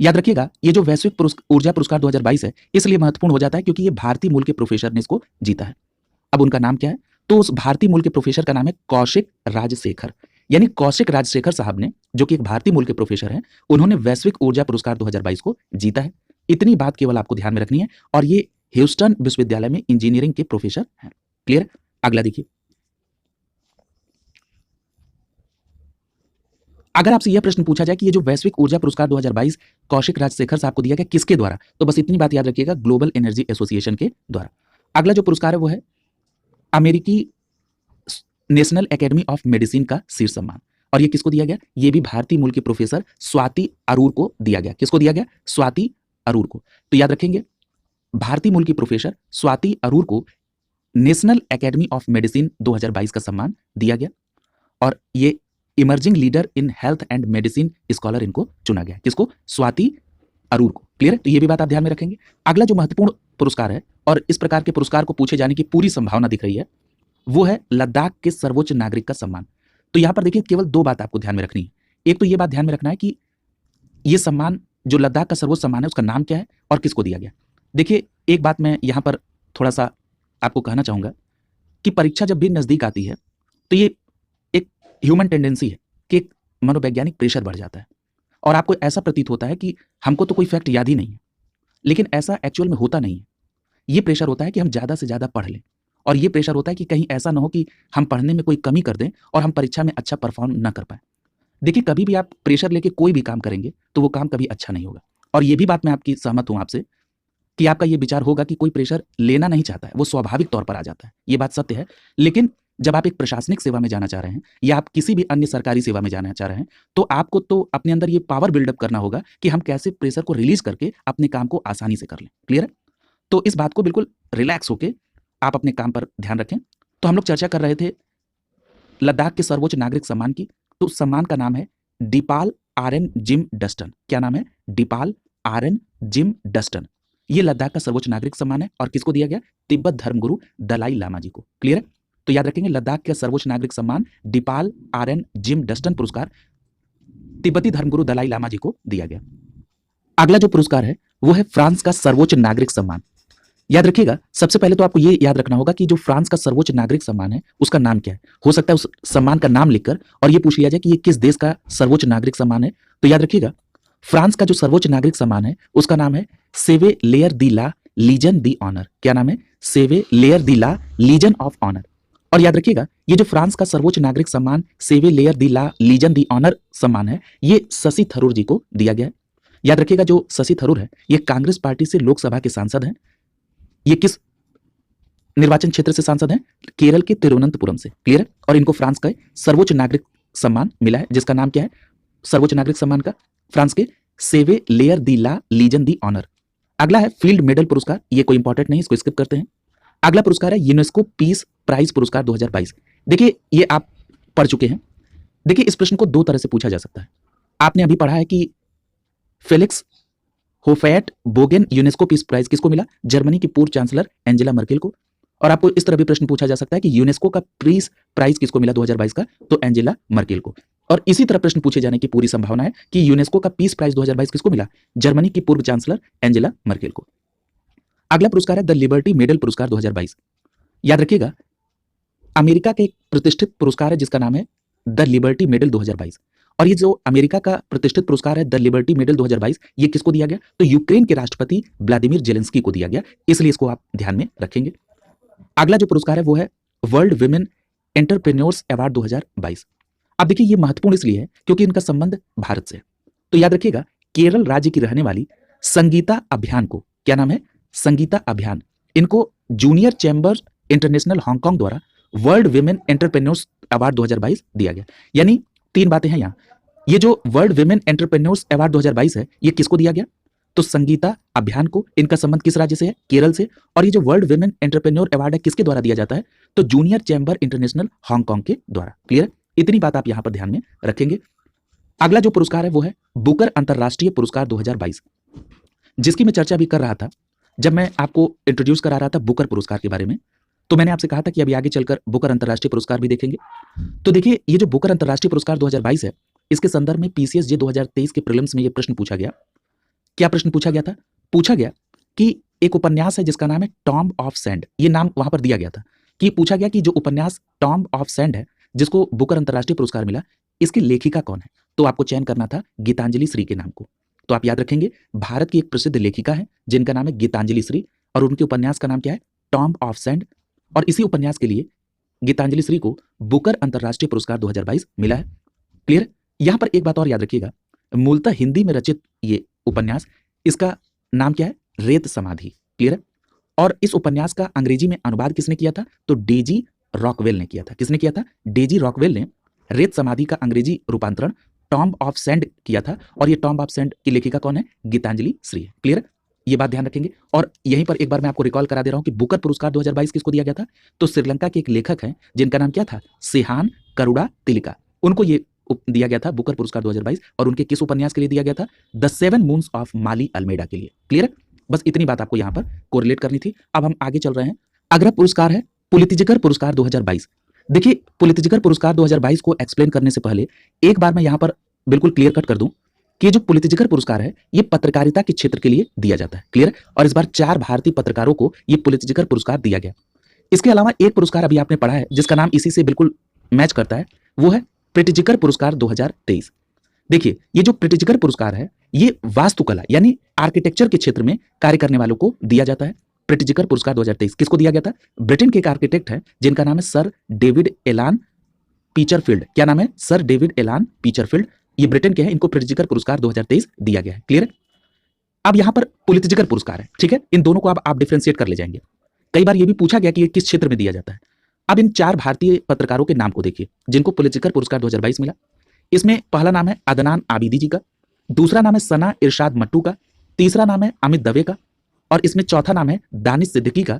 याद रखिएगा, ये जो वैश्विक ऊर्जा पुरस्कार 2022 है इसलिए महत्वपूर्ण हो जाता है क्योंकि ये भारतीय मूल के प्रोफेसर ने इसको जीता है। अब उनका नाम क्या है? तो उस भारतीय मूल के प्रोफेसर का नाम है कौशिक राजशेखर। यानी कौशिक राजशेखर साहब ने, जो कि एक भारतीय मूल के प्रोफेसर हैं, उन्होंने वैश्विक ऊर्जा पुरस्कार 2022 को जीता है। इतनी बात केवल आपको ध्यान में रखनी है। और ये ह्यूस्टन विश्वविद्यालय में इंजीनियरिंग के प्रोफेसर हैं। क्लियर? अगला देखिए, अगर आपसे यह प्रश्न पूछा जाए कि ये जो वैश्विक ऊर्जा पुरस्कार 2022 कौशिक राजशेखर साहब को दिया गया किसके द्वारा, तो बस इतनी बात याद रखिएगा, ग्लोबल एनर्जी एसोसिएशन के द्वारा। अगला जो पुरस्कार है वो है अमेरिकी नेशनल एकेडमी ऑफ मेडिसिन का शीर्ष सम्मान। और ये किसको दिया गया? ये भी भारतीय मूल के प्रोफेसर स्वाति अरूर को दिया गया। किसको दिया गया? स्वाति अरूर को। तो याद रखेंगे, भारतीय मूल की प्रोफेसर स्वाति अरूर को नेशनल एकेडमी ऑफ मेडिसिन 2022 का सम्मान दिया गया। और ये emerging leader in health and medicine scholar इनको चुना गया। किसको? स्वाति अरूर को। क्लियर है? तो ये भी बात आप ध्यान में रखेंगे। अगला जो महत्वपूर्ण पुरस्कार है और इस प्रकार के पुरस्कार को पूछे जाने की पूरी संभावना दिख रही है वो है लद्दाख के सर्वोच्च नागरिक का सम्मान। तो यहाँ पर देखिए केवल 2 बात आपको ध्यान में रखनी है। एक तो ये बात ध्यान में रखना है कि ये सम्मान जो लद्दाख का सर्वोच्च सम्मान है उसका नाम क्या है और किसको दिया गया। देखिए एक बात मैं यहाँ पर थोड़ा-सा आपको कहना चाहूँगा कि परीक्षा जब भी नज़दीक आती है, तो ये एक ह्यूमन टेंडेंसी है कि एक मनोवैज्ञानिक प्रेशर बढ़ जाता है और आपको ऐसा प्रतीत होता है कि हमको तो कोई फैक्ट याद ही नहीं है। लेकिन ऐसा एक्चुअल में होता नहीं है। ये प्रेशर होता है कि हम ज़्यादा से ज़्यादा पढ़ लें और ये प्रेशर होता है कि कहीं ऐसा ना हो कि हम पढ़ने में कोई कमी कर दें और हम परीक्षा में अच्छा परफ़ॉर्म ना कर पाएँ। देखिए कभी भी आप प्रेशर लेके कोई भी काम करेंगे, तो वो काम कभी अच्छा नहीं होगा और ये भी बात मैं आपकी सहमत हूँ आपसे कि आपका ये विचार होगा कि कोई प्रेशर लेना नहीं चाहता है, वो स्वाभाविक तौर पर आ जाता है। ये बात सत्य है। लेकिन जब आप एक प्रशासनिक सेवा में जाना चाह रहे हैं या आप किसी भी अन्य सरकारी सेवा में जाना चाह रहे हैं, तो आपको तो अपने अंदर ये पावर बिल्डअप करना होगा कि हम कैसे प्रेशर को रिलीज़ करके अपने काम को आसानी से कर लें। क्लियर है? तो इस बात को बिल्कुल रिलैक्स होके आप अपने काम पर ध्यान रखें। तो हम लोग चर्चा कर रहे थे लद्दाख के सर्वोच्च नागरिक सम्मान की। तो उस सम्मान का नाम है डिपाल आरएन जिम डस्टन। क्या नाम है? डिपाल आरएन जिम डस्टन। ये लद्दाख का सर्वोच्च नागरिक सम्मान है और किसको दिया गया? तिब्बत धर्मगुरु दलाई लामा जी को। क्लियर है? तो याद रखेंगे लद्दाख का सर्वोच्च नागरिक सम्मान डिपाल आरएन जिम डस्टन पुरस्कार तिब्बती धर्मगुरु दलाई लामा जी को दिया गया। अगला जो पुरस्कार है वो है फ्रांस का सर्वोच्च नागरिक सम्मान। याद रखिएगा सबसे पहले तो आपको ये याद रखना होगा कि जो फ्रांस का सर्वोच्च नागरिक सम्मान है उसका नाम क्या है। हो सकता है उस सम्मान का नाम लिखकर और ये पूछ लिया जाए कि ये किस देश का सर्वोच्च नागरिक सम्मान है। तो याद रखिएगा फ्रांस का जो सर्वोच्च नागरिक सम्मान है उसका नाम है chevalier de la legion de honour. क्या नाम है? Chevalier de la legion of honour. और याद रखिएगा ये जो फ्रांस का सर्वोच्च नागरिक सम्मान सेवे layer de la legion de honour सम्मान है ये शशि थरूर जी को दिया गया है। याद रखिएगा जो शशि थरूर है ये कांग्रेस पार्टी से लोकसभा के सांसद हैं। ये किस निर्वाचन क्षेत्र से सांसद हैं? केरल के तिरुवनंतपुरम से। क्लियर है? और इनको फ्रांस का सर्वोच्च नागरिक सम्मान मिला है जिसका नाम क्या है? सर्वोच्च नागरिक सम्मान का फ्रांस के सेवे layer de la legion de honour. अगला है फील्ड मेडल पुरस्कार। ये कोई इंपॉर्टेंट नहीं, इसको स्किप करते हैं। अगला पुरस्कार है यूनेस्को पीस प्राइज पुरस्कार 2022। देखिए ये आप पढ़ चुके हैं। देखिए इस प्रश्न को 2 तरह से पूछा जा सकता है। आपने अभी पढ़ा है कि Felix Houphouet Boigny UNESCO peace prize किसको मिला? जर्मनी की पूर्व चांसलर एंजेला मर्केल को। और आपको इस तरह भी प्रश्न पूछा जा सकता है कि यूनेस्को का पीस प्राइज किसको मिला 2022 का? तो एंजेला मर्केल को। और इसी तरह प्रश्न पूछे जाने की पूरी संभावना है कि यूनेस्को का पीस प्राइज 2022 किसको मिला? जर्मनी की पूर्व चांसलर एंजेला मर्केल को। अगला पुरस्कार है द लिबर्टी मेडल पुरस्कार 2022। याद रखिएगा अमेरिका का एक प्रतिष्ठित पुरस्कार है जिसका नाम है द लिबर्टी मेडल 2022। और ये जो अमेरिका का प्रतिष्ठित पुरस्कार है द लिबर्टी मेडल 2022 ये किसको दिया गया? तो यूक्रेन के राष्ट्रपति व्लादिमीर जेलेंस्की को दिया गया, इसलिए इसको आप ध्यान में रखेंगे। अगला जो पुरस्कार है वो है वर्ल्ड विमेन एंटरप्रेन्योर्स अवार्ड 2022। अब देखिए ये महत्वपूर्ण इसलिए है क्योंकि इनका संबंध भारत से है। तो याद रखिएगा केरल राज्य की रहने वाली संगीता अभियान को, क्या नाम है? संगीता अभियान। इनको जूनियर चैम्बर इंटरनेशनल हांगकांग द्वारा वर्ल्ड विमेन एंटरप्रेन्योर्स अवार्ड 2022 दिया गया। यानी 3 बातें हैं यहाँ। ये जो वर्ल्ड विमेन एंटरप्रेन्योर्स अवार्ड 2022 है ये किसको दिया गया? तो संगीता अभियान को। इनका संबंध किस राज्य से है? केरल से। और ये जो वर्ल्ड विमेन एंटरप्रेन्योर अवार्ड है किसके द्वारा दिया जाता है? तो जूनियर चैम्बर इंटरनेशनल हांगकांग के द्वारा। क्लियर है? इतनी बात आप यहाँ पर ध्यान में रखेंगे। अगला जो पुरस्कार है वो है बुकर अंतरराष्ट्रीय पुरस्कार 2022, जिसकी मैं चर्चा भी कर रहा था जब मैं आपको इंट्रोड्यूस करा रहा था बुकर पुरस्कार के बारे में। तो मैंने आपसे कहा था कि अभी आगे चलकर बुकर अंतरराष्ट्रीय पुरस्कार भी देखेंगे। तो देखिए ये जो बुकर अंतरराष्ट्रीय पुरस्कार 2022 है इसके संदर्भ में पीसीएसजे 2023 के प्रीलिम्स में ये प्रश्न पूछा गया। क्या प्रश्न पूछा गया था? पूछा गया कि एक उपन्यास है जिसका नाम है टॉम्ब ऑफ सैंड। ये नाम वहां पर दिया गया था कि पूछा गया कि जो उपन्यास टॉम्ब ऑफ सैंड है जिसको बुकर अंतरराष्ट्रीय पुरस्कार मिला इसकी लेखिका कौन है? तो आपको चयन करना था गीतांजलि श्री के नाम को। तो आप याद रखेंगे भारत की एक प्रसिद्ध लेखिका है जिनका नाम है गीतांजलि श्री और उनके उपन्यास का नाम क्या है? Tomb of sand. और इसी उपन्यास के लिए गीतांजलि श्री को बुकर अंतरराष्ट्रीय पुरस्कार 2022 मिला है। क्लियर? यहां पर एक बात और याद रखिएगा, मूलतः हिंदी में रचित ये उपन्यास, इसका नाम क्या है? रेत समाधि। क्लियर है? और इस उपन्यास का अंग्रेजी में अनुवाद किसने किया था? तो डेजी रॉकवेल ने किया था। किसने किया था? डेजी रॉकवेल ने रेत समाधि का अंग्रेजी रूपांतरण टॉम्ब ऑफ सैंड किया था। और ये टॉम्ब ऑफ सैंड की लेखिका कौन है? गीतांजलि श्री है। क्लियर? ये बात ध्यान रखेंगे। और यहीं पर एक बार मैं आपको रिकॉल करा दे रहा हूं कि बुकर पुरस्कार 2022 किसको दिया गया था? तो श्रीलंका के एक लेखक हैं जिनका नाम क्या था? सेहान करुड़ा तिलिका। उनको ये दिया गया था बुकर पुरस्कार 2022। और उनके किस उपन्यास के लिए दिया गया था? The 7 moons of Maali Almeida के लिए। क्लियर है? बस इतनी बात आपको यहां पर कोरिलेट करनी थी। अब हम आगे चल रहे हैं। अगला पुरस्कार है पुलित्ज़कर पुरस्कार 2022। देखिए, पुलित्ज़कर पुरस्कार 2022 को एक्सप्लेन करने से पहले एक बार मैं यहाँ पर बिल्कुल क्लियर कट कर दूं कि ये जो पुलित्ज़कर पुरस्कार है, ये पत्रकारिता के क्षेत्र के लिए दिया जाता है। क्लियर है? और इस बार 4 भारतीय पत्रकारों को ये पुलित्ज़कर पुरस्कार दिया गया। इसके अलावा एक पुरस्कार अभी आपने पढ़ा है जिसका नाम इसी से बिल्कुल मैच करता है, वो है प्रिट्ज़कर पुरस्कार 2023। देखिए, ये जो प्रिट्ज़कर पुरस्कार है, ये वास्तुकला यानी आर्किटेक्चर के क्षेत्र में कार्य करने वालों को दिया जाता है। प्रिट्ज़कर पुरस्कार 2023 किसको दिया गया था? ब्रिटेन के एक आर्किटेक्ट हैं जिनका नाम है सर डेविड एलान पीचरफील्ड। क्या नाम है? सर डेविड एलान पीचरफील्ड। ये ब्रिटेन के हैं, इनको प्रिट्ज़कर पुरस्कार 2023 दिया गया है। क्लियर है? अब यहाँ पर पुलित्ज़कर पुरस्कार है, ठीक है? इन दोनों को अब आप डिफरेंशिएट कर ले जाएंगे। कई बार ये भी पूछा गया कि ये किस क्षेत्र में दिया जाता है। अब इन 4 भारतीय पत्रकारों के नाम को देखिए जिनको पुलित्ज़कर पुरस्कार 2022 मिला। इसमें पहला नाम है अदनान आबिदी जी का, दूसरा नाम है सना इरशाद मट्टू का, तीसरा नाम है अमित दवे का और इसमें चौथा नाम है दानिश सिद्दीकी का।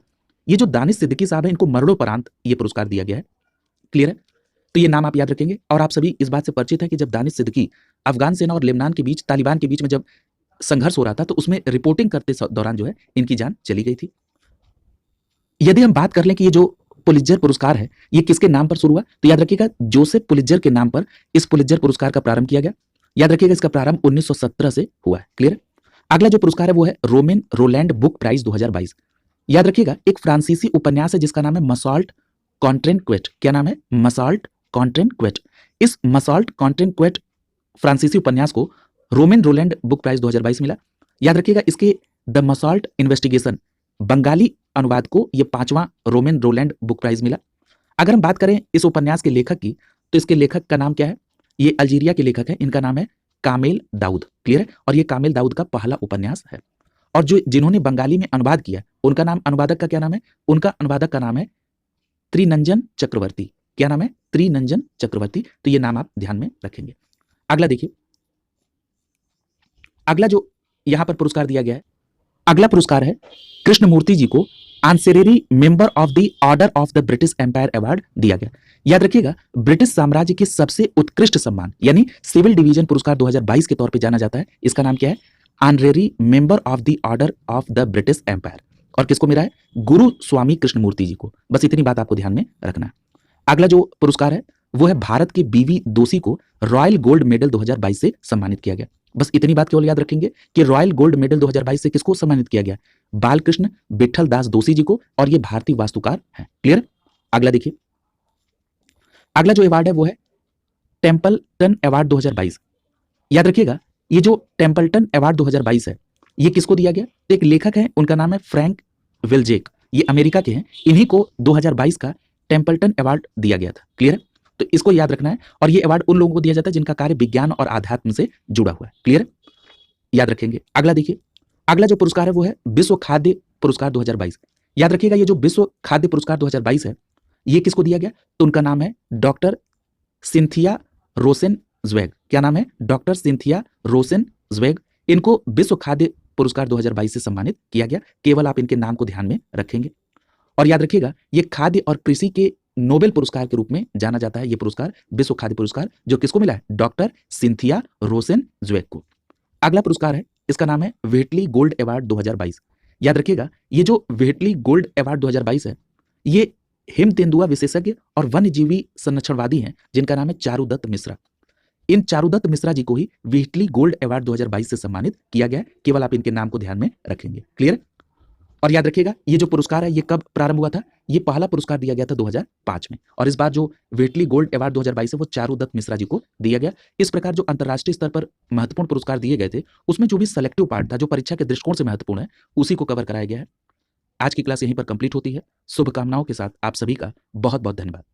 ये जो दानिश सिद्दीकी साहब हैं, इनको मरणोपरांत ये पुरस्कार दिया गया है। क्लियर है? तो ये नाम आप याद रखेंगे और आप सभी इस बात से परिचित हैं कि जब दानिश सिद्दीकी अफगान सेना और लेबनान के बीच, तालिबान के बीच में जब संघर्ष हो रहा था तो उसमें रिपोर्टिंग करते दौरान जो है इनकी जान चली गई थी। यदि हम बात कर लें कि ये जो पुलित्ज़र पुरस्कार है ये किसके नाम पर शुरू हुआ, तो याद रखिएगा जोसेफ पुलित्ज़र के नाम पर इस पुलित्ज़र पुरस्कार का प्रारंभ किया गया। याद रखिएगा इसका प्रारंभ 1917 से हुआ है। क्लियर है? अगला जो पुरस्कार है वो है रोमेन रोलैंड बुक प्राइज 2022। याद रखिएगा एक फ्रांसीसी उपन्यास है जिसका नाम है मसॉल्ट कॉन्ट्रेंक्वेट। क्या नाम है? मसॉल्ट कॉन्ट्रेंक्वेट। इस मसॉल्ट कॉन्ट्रेंक्वेट फ्रांसीसी उपन्यास को रोमेन रोलैंड बुक प्राइज 2022 मिला। याद रखिएगा इसके द मसॉल्ट इन्वेस्टिगेशन बंगाली अनुवाद को यह 5वां रोमेन रोलैंड बुक प्राइज मिला। अगर हम बात करें इस उपन्यास के लेखक की, तो इसके लेखक का नाम क्या है? ये अल्जीरिया के लेखक हैं, इनका नाम है कामिल दाऊद। क्लियर है? और ये कामिल दाऊद का पहला उपन्यास है। और जो जिन्होंने बंगाली में अनुवाद किया उनका नाम, अनुवादक का क्या नाम है? उनका अनुवादक का नाम है त्रिनंजन चक्रवर्ती। क्या नाम है? त्रिनंजन चक्रवर्ती। तो ये नाम आप ध्यान में रखेंगे। अगला देखिए, अगला जो यहां पर पुरस्कार दिया गया है, अगला पुरस्कार है कृष्णमूर्ति जी को honorary member of the order of the British empire award दिया गया। याद रखिएगा ब्रिटिश साम्राज्य के सबसे उत्कृष्ट सम्मान यानी सिविल डिवीजन पुरस्कार 2022 के तौर पे जाना जाता है। इसका नाम क्या है? Honorary member of the order of the British empire. और किसको मिला है? गुरु स्वामी कृष्णमूर्ति जी को। बस इतनी बात आपको ध्यान में रखना है। अगला जो पुरस्कार है वो है भारत के बीवी दोषी को रॉयल गोल्ड मेडल 2022 से सम्मानित किया गया। बस इतनी बात केवल याद रखेंगे कि रॉयल गोल्ड मेडल 2022 से किसको सम्मानित किया गया? बालकृष्ण विठल दास दोषी जी को, और ये भारतीय वास्तुकार हैं। क्लियर? अगला देखिए, अगला जो अवार्ड है वो है टेम्पल्टन अवार्ड 2022। याद रखिएगा ये जो टेम्पल्टन अवार्ड 2022 है ये किसको दिया गया? तो एक लेखक है, उनका नाम है फ्रैंक विल्जेक, ये अमेरिका के हैं। इन्हीं को 2022 का टेम्पल्टन अवार्ड दिया गया था। क्लियर है? तो इसको याद रखना है। और ये अवार्ड उन लोगों को दिया जाता है जिनका कार्य विज्ञान और आध्यात्म से जुड़ा हुआ है। क्लियर? याद रखेंगे। अगला देखिए, अगला जो पुरस्कार है वो है विश्व खाद्य पुरस्कार 2022। याद रखिएगा ये जो विश्व खाद्य पुरस्कार 2022 है ये किसको दिया गया? तो उनका नाम है डॉक्टर सिंथिया रोसेन ज़्वेग। क्या नाम है? Doctor Cynthia Rosenzweig. इनको विश्व खाद्य पुरस्कार 2022 से सम्मानित किया गया। केवल आप इनके नाम को ध्यान में रखेंगे। और याद रखिएगा ये खाद्य और कृषि के नोबेल पुरस्कार के रूप में जाना जाता है। ये पुरस्कार विश्व खाद्य पुरस्कार जो किसको मिला है? डॉक्टर सिंथिया रोसेन ज़्वेग को। अगला पुरस्कार है, इसका नाम है व्हिटली गोल्ड अवार्ड 2022। याद रखिएगा ये जो व्हिटली गोल्ड अवार्ड 2022 है ये हिम तेंदुआ विशेषज्ञ और वन्यजीवी संरक्षणवादी हैं जिनका नाम है चारुदत्त मिश्रा। इन चारुदत्त मिश्रा जी को ही व्हिटली गोल्ड अवार्ड 2022 से सम्मानित किया गया। केवल आप इनके नाम को ध्यान में रखेंगे। क्लियर? और याद रखिएगा ये जो पुरस्कार है ये कब प्रारंभ हुआ था? ये पहला पुरस्कार दिया गया था 2005 में, और इस बार जो व्हिटली गोल्ड अवार्ड 2022 है वो चारुदत्त मिश्रा जी को दिया गया। इस प्रकार जो अंतर्राष्ट्रीय स्तर पर महत्वपूर्ण पुरस्कार दिए गए थे उसमें जो भी सेलेक्टिव पार्ट था, जो परीक्षा के दृष्टिकोण से महत्वपूर्ण है, उसी को कवर कराया गया है। आज की क्लास यहीं पर कंप्लीट होती है। शुभकामनाओं के साथ आप सभी का बहुत बहुत धन्यवाद।